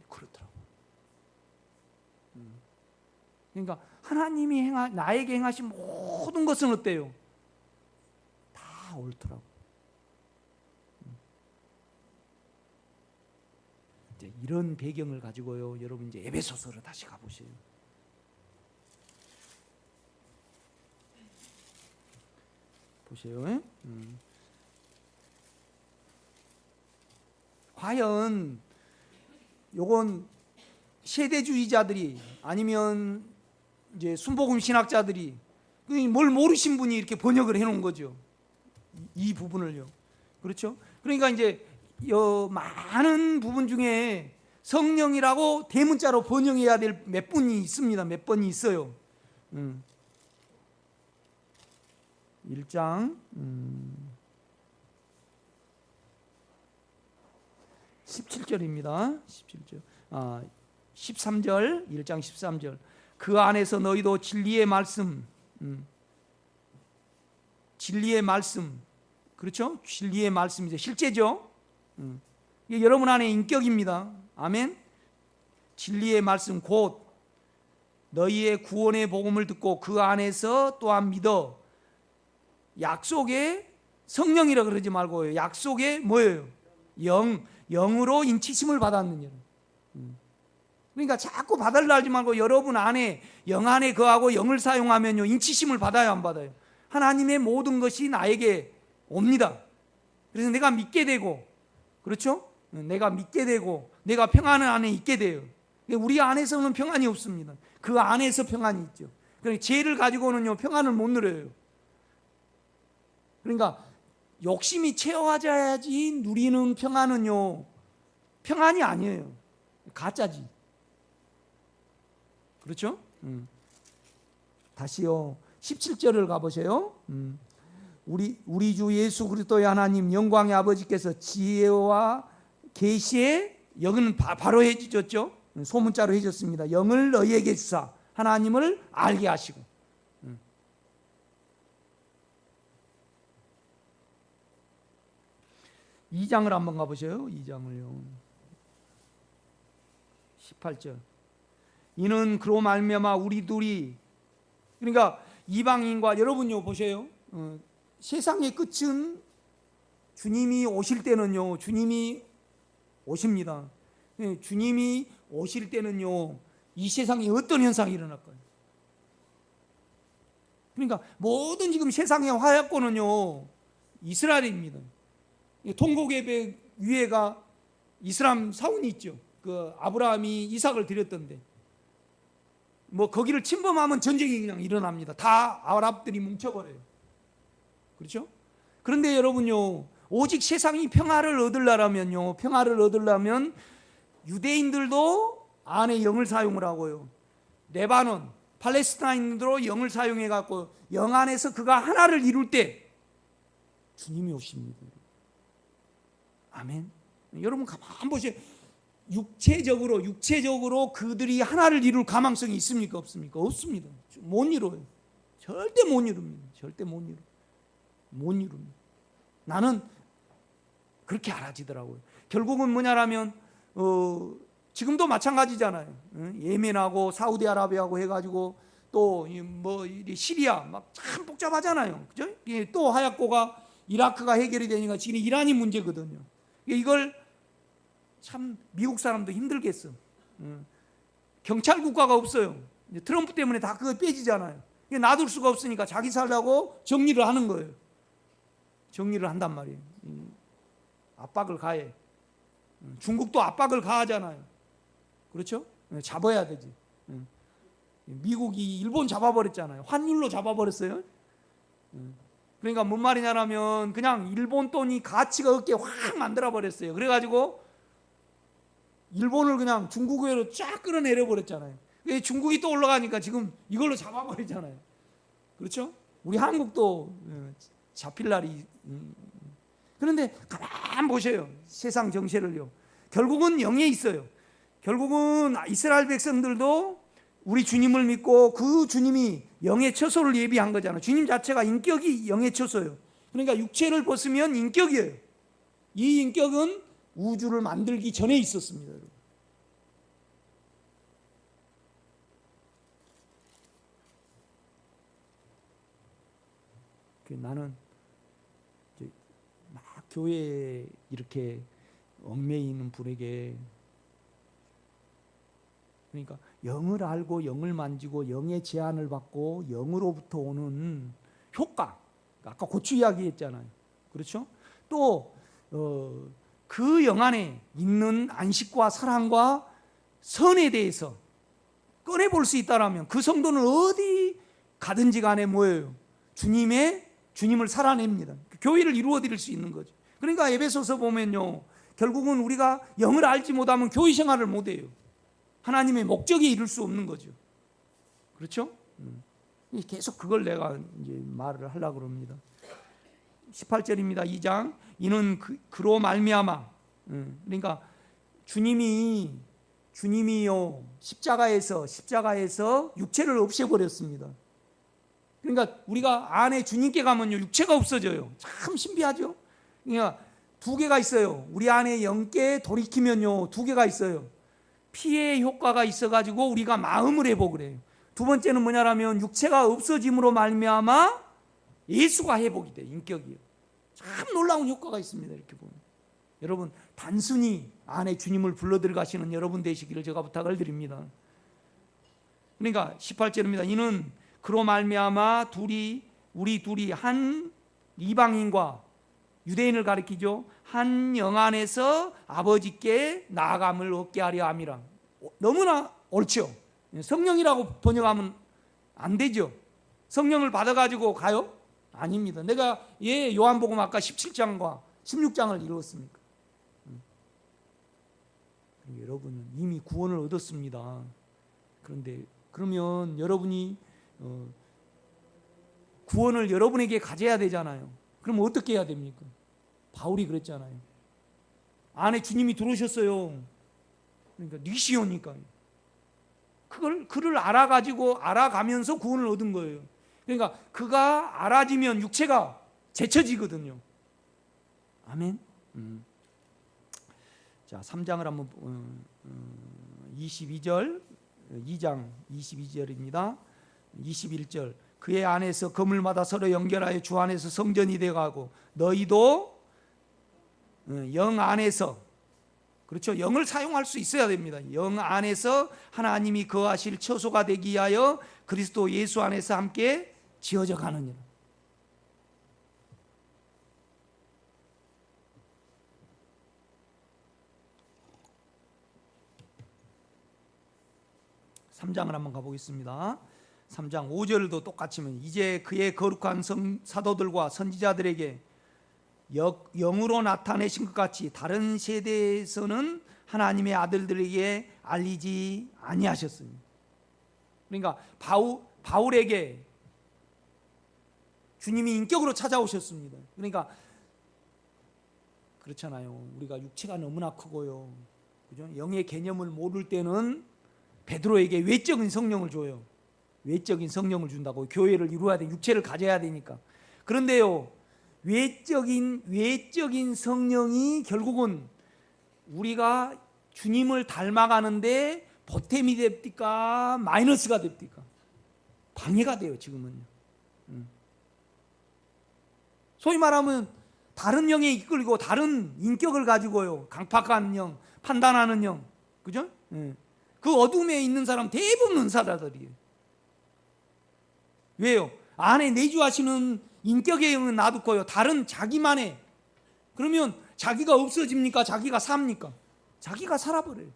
그렇더라고요. 그러니까 하나님이 나에게 행하신 모든 것은 어때요? 다 옳더라고요. 이제 이런 배경을 가지고요, 여러분 이제 에베소서로 다시 가보세요. 보세요. 과연 요건 세대주의자들이 아니면 이제 순복음 신학자들이 뭘 모르신 분이 이렇게 번역을 해놓은 거죠. 이 부분을요. 그렇죠? 그러니까 이제 많은 부분 중에 성령이라고 대문자로 번역해야 될 몇 분이 있습니다. 몇 번이 있어요. 1장 17절입니다. 17절. 13절, 1장 13절. 그 안에서 너희도 진리의 말씀, 진리의 말씀, 그렇죠? 진리의 말씀이죠. 실제죠? 이게 여러분 안에 인격입니다. 아멘. 진리의 말씀 곧 너희의 구원의 복음을 듣고 그 안에서 또한 믿어. 약속의 성령이라 그러지 말고요, 약속의 뭐예요? 영으로 인치심을 받았느냐. 그러니까 자꾸 받으려 하지 말고 여러분 안에, 영 안에 거하고 영을 사용하면요, 인치심을 받아요, 안 받아요? 하나님의 모든 것이 나에게 옵니다. 그래서 내가 믿게 되고, 그렇죠? 내가 믿게 되고 내가 평안 안에 있게 돼요. 우리 안에서는 평안이 없습니다. 그 안에서 평안이 있죠. 그러니까 죄를 가지고는요, 평안을 못 누려요. 그러니까 욕심이 채워져야지 누리는 평안은요, 평안이 아니에요. 가짜지. 그렇죠? 다시요, 17절을 가보세요. 우리 주 예수 그리스도의 하나님 영광의 아버지께서 지혜와 계시에, 여기는 바로 해주셨죠. 소문자로 해줬습니다. 영을 너희에게 주사 하나님을 알게 하시고. 2장을 한번 가보세요. 2장을요. 18절. 이는 그로 말미암아 우리 둘이, 그러니까 이방인과, 여러분요 보세요. 세상의 끝은 주님이 오실 때는요, 주님이 오십니다. 주님이 오실 때는요, 이 세상에 어떤 현상이 일어날까요? 그러니까 모든 지금 세상의 화약고는요, 이스라엘입니다. 통곡의 위에가 이스라엘 사원이 있죠. 그 아브라함이 이삭을 드렸던데, 뭐 거기를 침범하면 전쟁이 그냥 일어납니다. 다 아랍들이 뭉쳐버려요. 그렇죠? 그런데 여러분요, 오직 세상이 평화를 얻으려면요, 평화를 얻으려면 유대인들도 안에 영을 사용을 하고요, 레바논, 팔레스타인도 영을 사용해 갖고 영 안에서 그가 하나를 이룰 때 주님이 오십니다. 아멘. 여러분 가만 보세요. 육체적으로 그들이 하나를 이룰 가망성이 있습니까? 없습니까? 없습니다. 못 이뤄요. 절대 못 이룹니다. 절대 못 이룹니다. 나는 그렇게 알아지더라고요. 결국은 뭐냐라면 지금도 마찬가지잖아요. 예멘하고 사우디아라비아하고 해가지고 또 뭐 시리아 막 참 복잡하잖아요. 그죠? 또 하얗고가 이라크가 해결이 되니까 지금 이란이 문제거든요. 이걸 참 미국 사람도 힘들겠어. 경찰 국가가 없어요. 트럼프 때문에 다 그거 빼지잖아요. 놔둘 수가 없으니까 자기 살라고 정리를 하는 거예요. 정리를 한단 말이에요. 압박을 가해. 중국도 압박을 가하잖아요. 그렇죠? 잡아야 되지. 미국이 일본 잡아버렸잖아요. 환율로 잡아버렸어요. 그러니까 뭔 말이냐면 그냥 일본 돈이 가치가 없게 확 만들어버렸어요. 그래가지고 일본을 그냥 중국으로 쫙 끌어내려 버렸잖아요. 중국이 또 올라가니까 지금 이걸로 잡아버리잖아요. 그렇죠? 우리 한국도 잡힐 날이. 그런데 가만 보세요. 세상 정세를요. 결국은 영에 있어요. 결국은 이스라엘 백성들도 우리 주님을 믿고 그 주님이 영의 처소를 예비한 거잖아요. 주님 자체가 인격이 영의 처소예요. 그러니까 육체를 벗으면 인격이에요. 이 인격은 우주를 만들기 전에 있었습니다. 여러분. 나는 막 교회에 이렇게 얽매여 있는 분에게, 그러니까 영을 알고 영을 만지고 영의 제한을 받고 영으로부터 오는 효과, 아까 고추 이야기 했잖아요. 그렇죠? 또 그 영 안에 있는 안식과 사랑과 선에 대해서 꺼내볼 수 있다라면 그 성도는 어디 가든지 간에 뭐예요? 주님을 살아냅니다. 교회를 이루어 드릴 수 있는 거죠. 그러니까 에베소서 보면요, 결국은 우리가 영을 알지 못하면 교회 생활을 못해요. 하나님의 목적에 이룰 수 없는 거죠. 그렇죠? 계속 그걸 내가 이제 말을 하려고 합니다. 18절입니다. 2장. 이는 그로 말미암아, 그러니까 주님이요 십자가에서 육체를 없애버렸습니다. 그러니까 우리가 안에 주님께 가면요 육체가 없어져요. 참 신비하죠. 그러니까 두 개가 있어요. 우리 안에 영께 돌이키면요 두 개가 있어요. 피의 효과가 있어가지고 우리가 마음을 회복을 해요. 두 번째는 뭐냐라면 육체가 없어짐으로 말미암아 예수가 회복이 돼요. 인격이요. 참 놀라운 효과가 있습니다. 이렇게 보면 여러분 단순히 안에 주님을 불러 들어가시는 여러분 되시기를 제가 부탁을 드립니다. 그러니까 18절입니다. 이는 그로 말미암아 우리 둘이 한 이방인과 유대인을 가리키죠. 한 영 안에서 아버지께 나아감을 얻게 하려 함이라. 너무나 옳죠. 성령이라고 번역하면 안 되죠. 성령을 받아가지고 가요? 아닙니다. 내가 요한복음 아까 17장과 16장을 읽었습니까? 여러분은 이미 구원을 얻었습니다. 그런데 그러면 여러분이 구원을 여러분에게 가져야 되잖아요. 그럼 어떻게 해야 됩니까? 바울이 그랬잖아요. 안에 주님이 들어오셨어요. 그러니까 니시오니까 그를 알아가면서 구원을 얻은 거예요. 그러니까 그가 알아지면 육체가 제쳐지거든요. 아멘. 자, 3장을 한번 22절 2장 22절입니다. 21절. 그의 안에서 그물마다 서로 연결하여 주 안에서 성전이 되어가고 너희도 영 안에서, 그렇죠? 영을 사용할 수 있어야 됩니다. 영 안에서 하나님이 거하실 처소가 되기 위하여 그리스도 예수 안에서 함께 지어져 가느니라. 3장을 한번 가보겠습니다. 3장 5절도 똑같이면 이제 그의 거룩한 사도들과 선지자들에게 영으로 나타내신 것 같이 다른 세대에서는 하나님의 아들들에게 알리지 아니하셨습니다. 그러니까 바울에게 주님이 인격으로 찾아오셨습니다. 그러니까 그렇잖아요. 우리가 육체가 너무나 크고요, 그죠? 영의 개념을 모를 때는 베드로에게 외적인 성령을 줘요. 외적인 성령을 준다고. 교회를 이루어야 돼. 육체를 가져야 되니까. 그런데요, 외적인 성령이 결국은 우리가 주님을 닮아가는데 보탬이 됩니까? 마이너스가 됩니까? 방해가 돼요, 지금은요. 소위 말하면 다른 영에 이끌리고 다른 인격을 가지고요, 강팍한 영, 판단하는 영, 그죠? 그 어둠에 있는 사람 대부분 은사자들이에요. 왜요? 안에 내주하시는 인격의 영은 놔두고요, 다른 자기만의, 그러면 자기가 없어집니까? 자기가 삽니까? 자기가 살아버려요.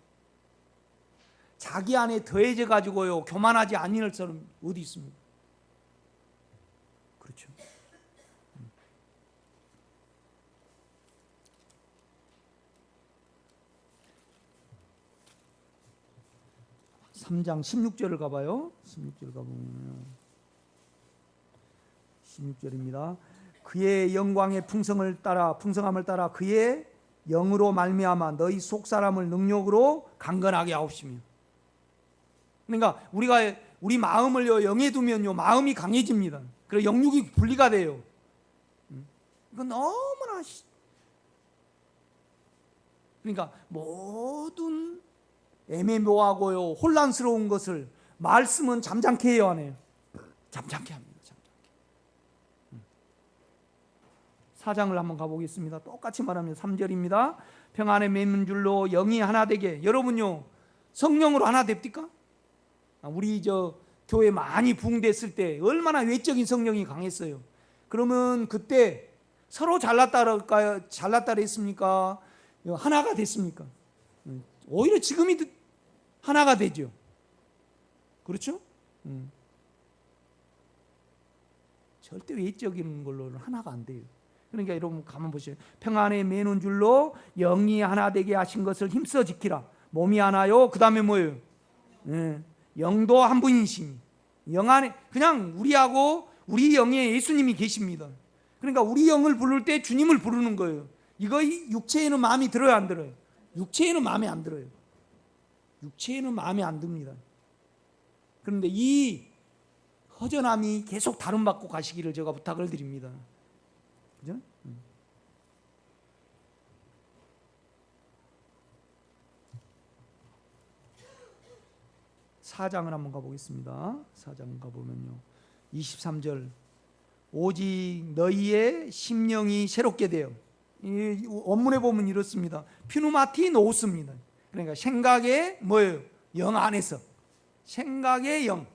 자기 안에 더해져 가지고요, 교만하지 아니할 사람 어디 있습니까? 그렇죠. 3장 16절을 가봐요. 16절 가보면 16절입니다. 그의 영광의 풍성함을 따라 그의 영으로 말미암아 너희 속 사람을 능력으로 강건하게 하옵시며. 그러니까 우리 마음을요, 영에 두면요, 마음이 강해집니다. 그래서 영육이 분리가 돼요. 이건 너무나 그러니까 모든 애매모호하고요, 혼란스러운 것을 말씀은 잠잠케 해요, 안 해요? 잠잠케 합니다. 잠잠케. 4장을 한번 가보겠습니다. 똑같이 말하면 3절입니다. 평안에 맺는 줄로 영이 하나 되게. 여러분요, 성령으로 하나 됩니까? 우리 교회 많이 부흥됐을 때 얼마나 외적인 성령이 강했어요. 그러면 그때 서로 잘났다 했습니까? 하나가 됐습니까? 오히려 지금이 하나가 되죠. 그렇죠? 절대 외적인 걸로는 하나가 안 돼요. 그러니까 여러분 가만 보세요. 평안에 매는 줄로 영이 하나 되게 하신 것을 힘써 지키라. 몸이 하나요. 그 다음에 뭐예요? 영도 한 분이시니. 영 안에 그냥 우리하고 우리 영에 예수님이 계십니다. 그러니까 우리 영을 부를 때 주님을 부르는 거예요. 이거 육체에는 마음이 들어요, 안 들어요? 육체에는 마음에 안 들어요. 육체에는 마음에 안 듭니다. 그런데 이 허전함이 계속 다름받고 가시기를 제가 부탁을 드립니다. 그죠? 4장을 한번 가보겠습니다. 4장 가보면요, 23절 오직 너희의 심령이 새롭게 되어, 이 원문에 보면 이렇습니다. 피누마티 노스입니다. 그러니까 생각의 뭐예요? 영 안에서. 생각의 영.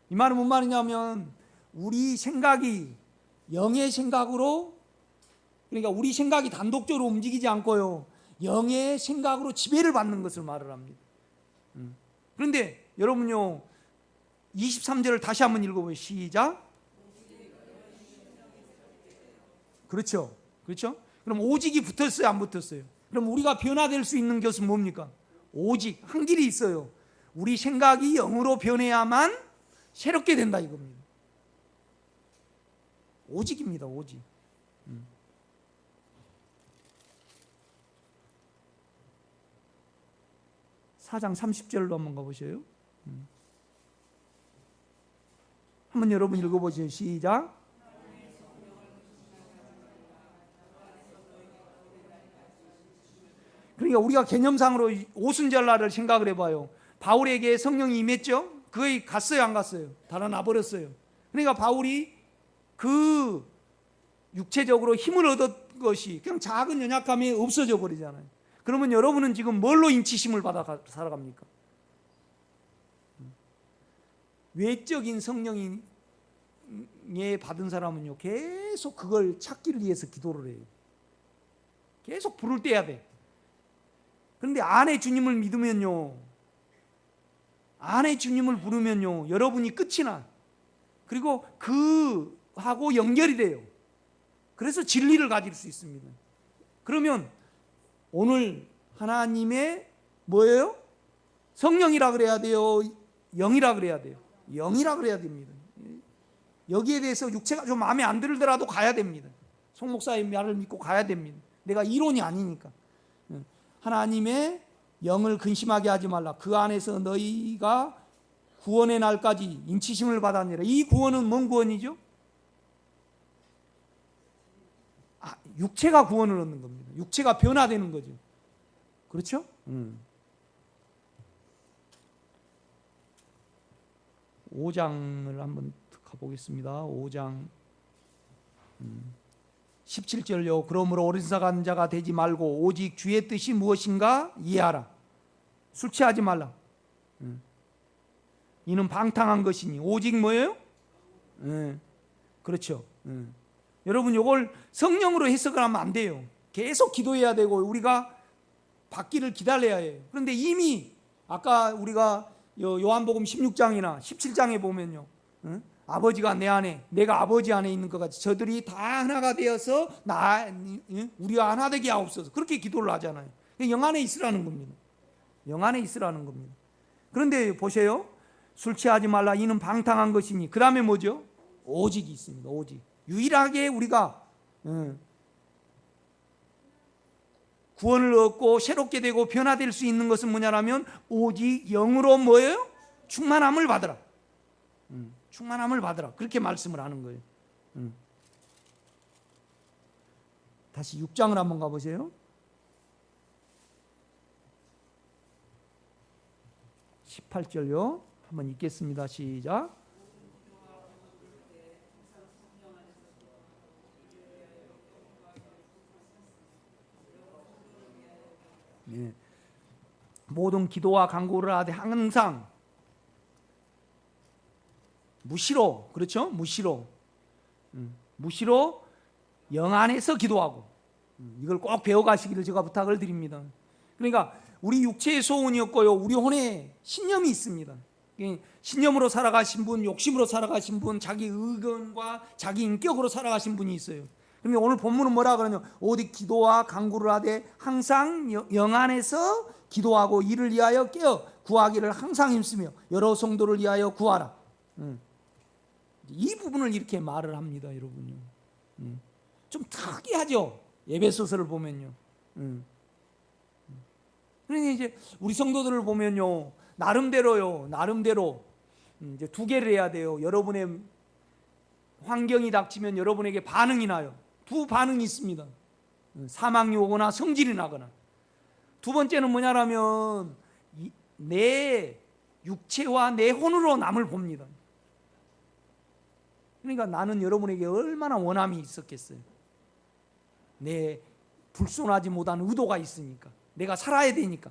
이 말은 뭔 말이냐면 우리 생각이 영의 생각으로, 그러니까 우리 생각이 단독적으로 움직이지 않고요, 영의 생각으로 지배를 받는 것을 말을 합니다. 그런데 여러분요, 23절을 다시 한번 읽어보세요. 시작. 그렇죠. 그럼 오직이 붙었어요, 안 붙었어요? 그럼 우리가 변화될 수 있는 것은 뭡니까? 오직 한 길이 있어요. 우리 생각이 영으로 변해야만 새롭게 된다 이겁니다. 오직입니다, 오직. 4장 30절로 한번 가보세요. 한번 여러분 읽어보세요. 시작. 그러니까 우리가 개념상으로 오순절날을 생각을 해봐요. 바울에게 성령이 임했죠? 그게 갔어요, 안 갔어요? 달아나 버렸어요. 그러니까 바울이 그 육체적으로 힘을 얻은 것이 그냥 작은 연약함이 없어져 버리잖아요. 그러면 여러분은 지금 뭘로 인치심을 받아 살아갑니까? 외적인 성령에 받은 사람은요, 계속 그걸 찾기를 위해서 기도를 해요. 계속 불을 떼야 돼. 그런데 안에 주님을 믿으면요, 안에 주님을 부르면요, 여러분이 끝이 나. 그리고 그하고 연결이 돼요. 그래서 진리를 가질 수 있습니다. 그러면 오늘 하나님의 뭐예요? 성령이라 그래야 돼요? 영이라 그래야 돼요? 영이라 그래야 됩니다. 여기에 대해서 육체가 좀 마음에 안 들더라도 가야 됩니다. 송 목사의 말을 믿고 가야 됩니다. 내가 이론이 아니니까. 하나님의 영을 근심하게 하지 말라. 그 안에서 너희가 구원의 날까지 인치심을 받았느니라. 이 구원은 뭔 구원이죠? 육체가 구원을 얻는 겁니다. 육체가 변화되는 거죠. 그렇죠? 5장을 한번 가보겠습니다. 5장 17절요. 그러므로 어리석은 자가 되지 말고 오직 주의 뜻이 무엇인가 이해하라. 술 취하지 말라. 이는 방탕한 것이니. 오직 뭐예요? 그렇죠. 여러분 이걸 성령으로 해석을 하면 안 돼요. 계속 기도해야 되고 우리가 받기를 기다려야 해요. 그런데 이미 아까 우리가 요한복음 16장이나 17장에 보면요, 아버지가 내 안에, 내가 아버지 안에 있는 것 같이 저들이 다 하나가 되어서 우리와 하나 되게 하옵소서. 그렇게 기도를 하잖아요. 영 안에 있으라는 겁니다. 영 안에 있으라는 겁니다. 그런데 보세요. 술 취하지 말라. 이는 방탕한 것이니. 그 다음에 뭐죠? 오직이 있습니다. 오직. 유일하게 우리가 구원을 얻고 새롭게 되고 변화될 수 있는 것은 뭐냐라면 오직 영으로 뭐예요? 충만함을 받으라. 충만함을 받으라. 그렇게 말씀을 하는 거예요. 다시 6장을 한번 가보세요. 18절요. 한번 읽겠습니다. 시작. 네. 모든 기도와 간구를 하되 항상 무시로, 그렇죠? 무시로 영 안에서 기도하고, 이걸 꼭 배워가시기를 제가 부탁을 드립니다. 그러니까 우리 육체의 소원이 없고요, 우리 혼에 신념이 있습니다. 신념으로 살아가신 분, 욕심으로 살아가신 분, 자기 의견과 자기 인격으로 살아가신 분이 있어요. 그런데 오늘 본문은 뭐라 그러냐? 오직 기도와 간구를 하되 항상 영 안에서 기도하고 이를 위하여 깨어 구하기를 항상 힘쓰며 여러 성도를 위하여 구하라. 이 부분을 이렇게 말을 합니다, 여러분요. 좀 특이하죠? 에베소서를 보면요. 그러니 이제 우리 성도들을 보면요, 나름대로 이제 두 개를 해야 돼요. 여러분의 환경이 닥치면 여러분에게 반응이 나요. 두 반응이 있습니다. 사망이 오거나 성질이 나거나. 두 번째는 뭐냐라면 내 육체와 내 혼으로 남을 봅니다. 그러니까 나는 여러분에게 얼마나 원함이 있었겠어요. 내 불순하지 못한 의도가 있으니까, 내가 살아야 되니까.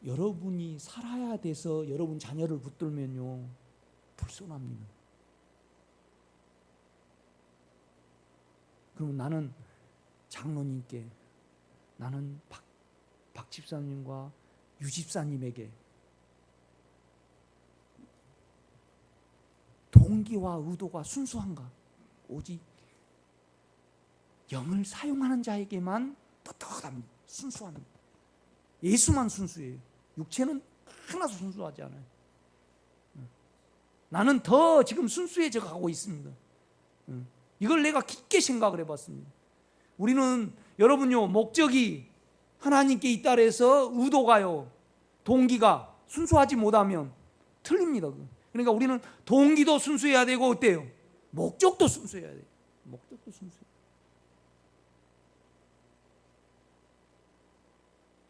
여러분이 살아야 돼서 여러분 자녀를 붙들면요, 불순합니다. 그러면 나는 장로님께, 나는 박 집사님과 유 집사님에게 동기와 의도가 순수한가? 오직 영을 사용하는 자에게만 떳떳합니다. 순수합니다. 예수만 순수해요. 육체는 하나도 순수하지 않아요. 나는 더 지금 순수해져 가고 있습니다. 이걸 내가 깊게 생각을 해봤습니다. 우리는 여러분요, 목적이 하나님께 있다 해서 의도가요, 동기가 순수하지 못하면 틀립니다. 그러니까 우리는 동기도 순수해야 되고, 어때요? 목적도 순수해야 돼요. 목적도 순수해야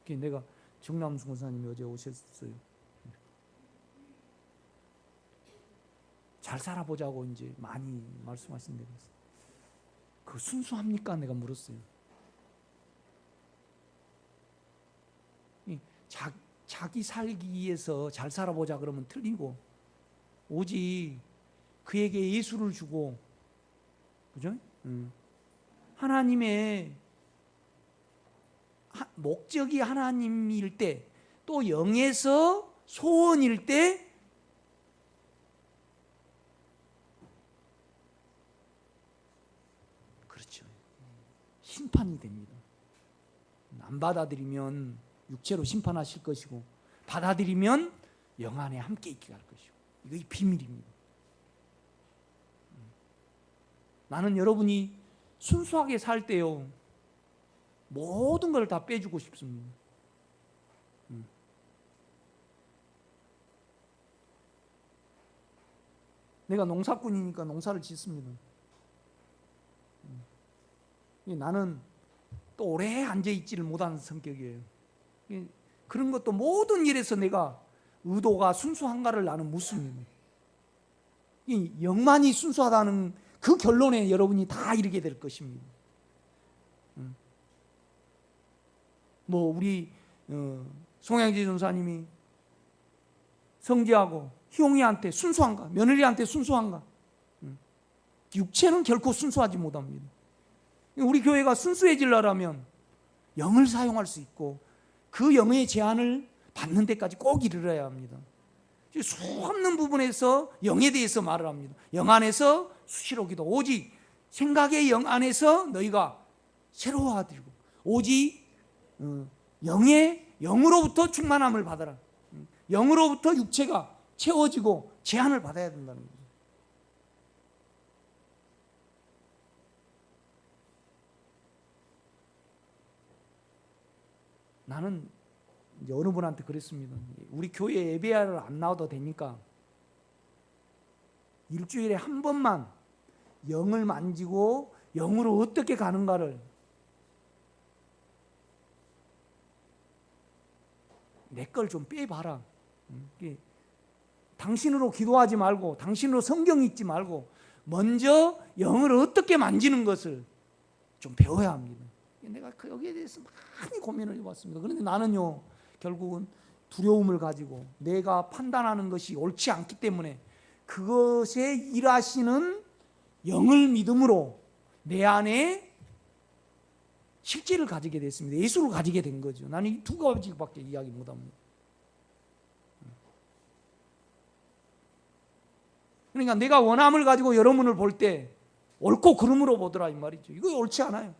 돼요. 내가 정남수 권사님이 어제 오셨어요. 잘 살아보자고 이제 많이 말씀하신다고 했어요. 그 순수합니까? 내가 물었어요. 자기 살기 위해서 잘 살아보자 그러면 틀리고, 오직 그에게 예수를 주고, 그죠? 하나님의 목적이 하나님일 때, 또 영에서 소원일 때 그렇죠. 심판이 됩니다. 안 받아들이면 육체로 심판하실 것이고, 받아들이면 영 안에 함께 있게 할 것이고, 이거 비밀입니다. 나는 여러분이 순수하게 살 때요, 모든 걸 다 빼주고 싶습니다. 내가 농사꾼이니까 농사를 짓습니다. 나는 또 오래 앉아있지를 못하는 성격이에요. 그런 것도 모든 일에서 내가 의도가 순수한가를 나는 묻습니다. 영만이 순수하다는 그 결론에 여러분이 다 이르게 될 것입니다. 뭐 우리 송양지 전사님이 성지하고 희용이한테 순수한가? 며느리한테 순수한가? 육체는 결코 순수하지 못합니다. 우리 교회가 순수해지려면 영을 사용할 수 있고, 그 영의 제한을 받는 데까지 꼭 이르러야 합니다. 수없는 부분에서 영에 대해서 말을 합니다. 영 안에서 수시로 기도, 오직 생각의 영 안에서 너희가 새로워지고, 오직 영으로부터 충만함을 받아라. 영으로부터 육체가 채워지고 제한을 받아야 된다는 거예요. 나는 이제 어느 분한테 그랬습니다. 우리 교회 예배를 안 나와도 되니까 일주일에 한 번만 영을 만지고 영으로 어떻게 가는가를 내 걸 좀 빼봐라. 당신으로 기도하지 말고, 당신으로 성경 읽지 말고, 먼저 영을 어떻게 만지는 것을 좀 배워야 합니다. 내가 여기에 대해서 많이 고민을 해봤습니다. 그런데 나는요, 결국은 두려움을 가지고 내가 판단하는 것이 옳지 않기 때문에 그것에 일하시는 영을 믿음으로 내 안에 실제를 가지게 됐습니다. 예수를 가지게 된 거죠. 나는 이 두 가지밖에 이야기 못합니다. 그러니까 내가 원함을 가지고 여러분을 볼 때 옳고 그름으로 보더라 이 말이죠. 이거 옳지 않아요.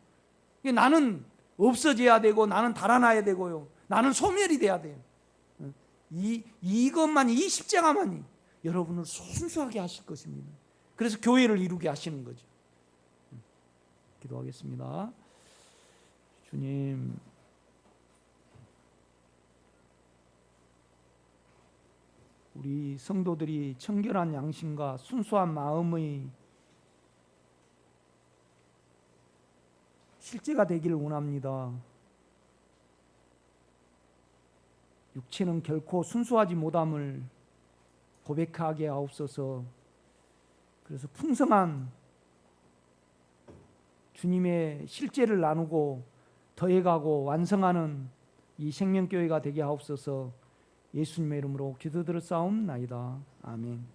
나는 없어져야 되고, 나는 달아나야 되고요, 나는 소멸이 돼야 돼요. 이것만이, 이 십자가만이 여러분을 순수하게 하실 것입니다. 그래서 교회를 이루게 하시는 거죠. 기도하겠습니다. 주님, 우리 성도들이 청결한 양심과 순수한 마음의 실제가 되기를 원합니다. 육체는 결코 순수하지 못함을 고백하게 하옵소서. 그래서 풍성한 주님의 실제를 나누고 더해가고 완성하는 이 생명교회가 되게 하옵소서. 예수님의 이름으로 기도드렸사옵나이다. 아멘.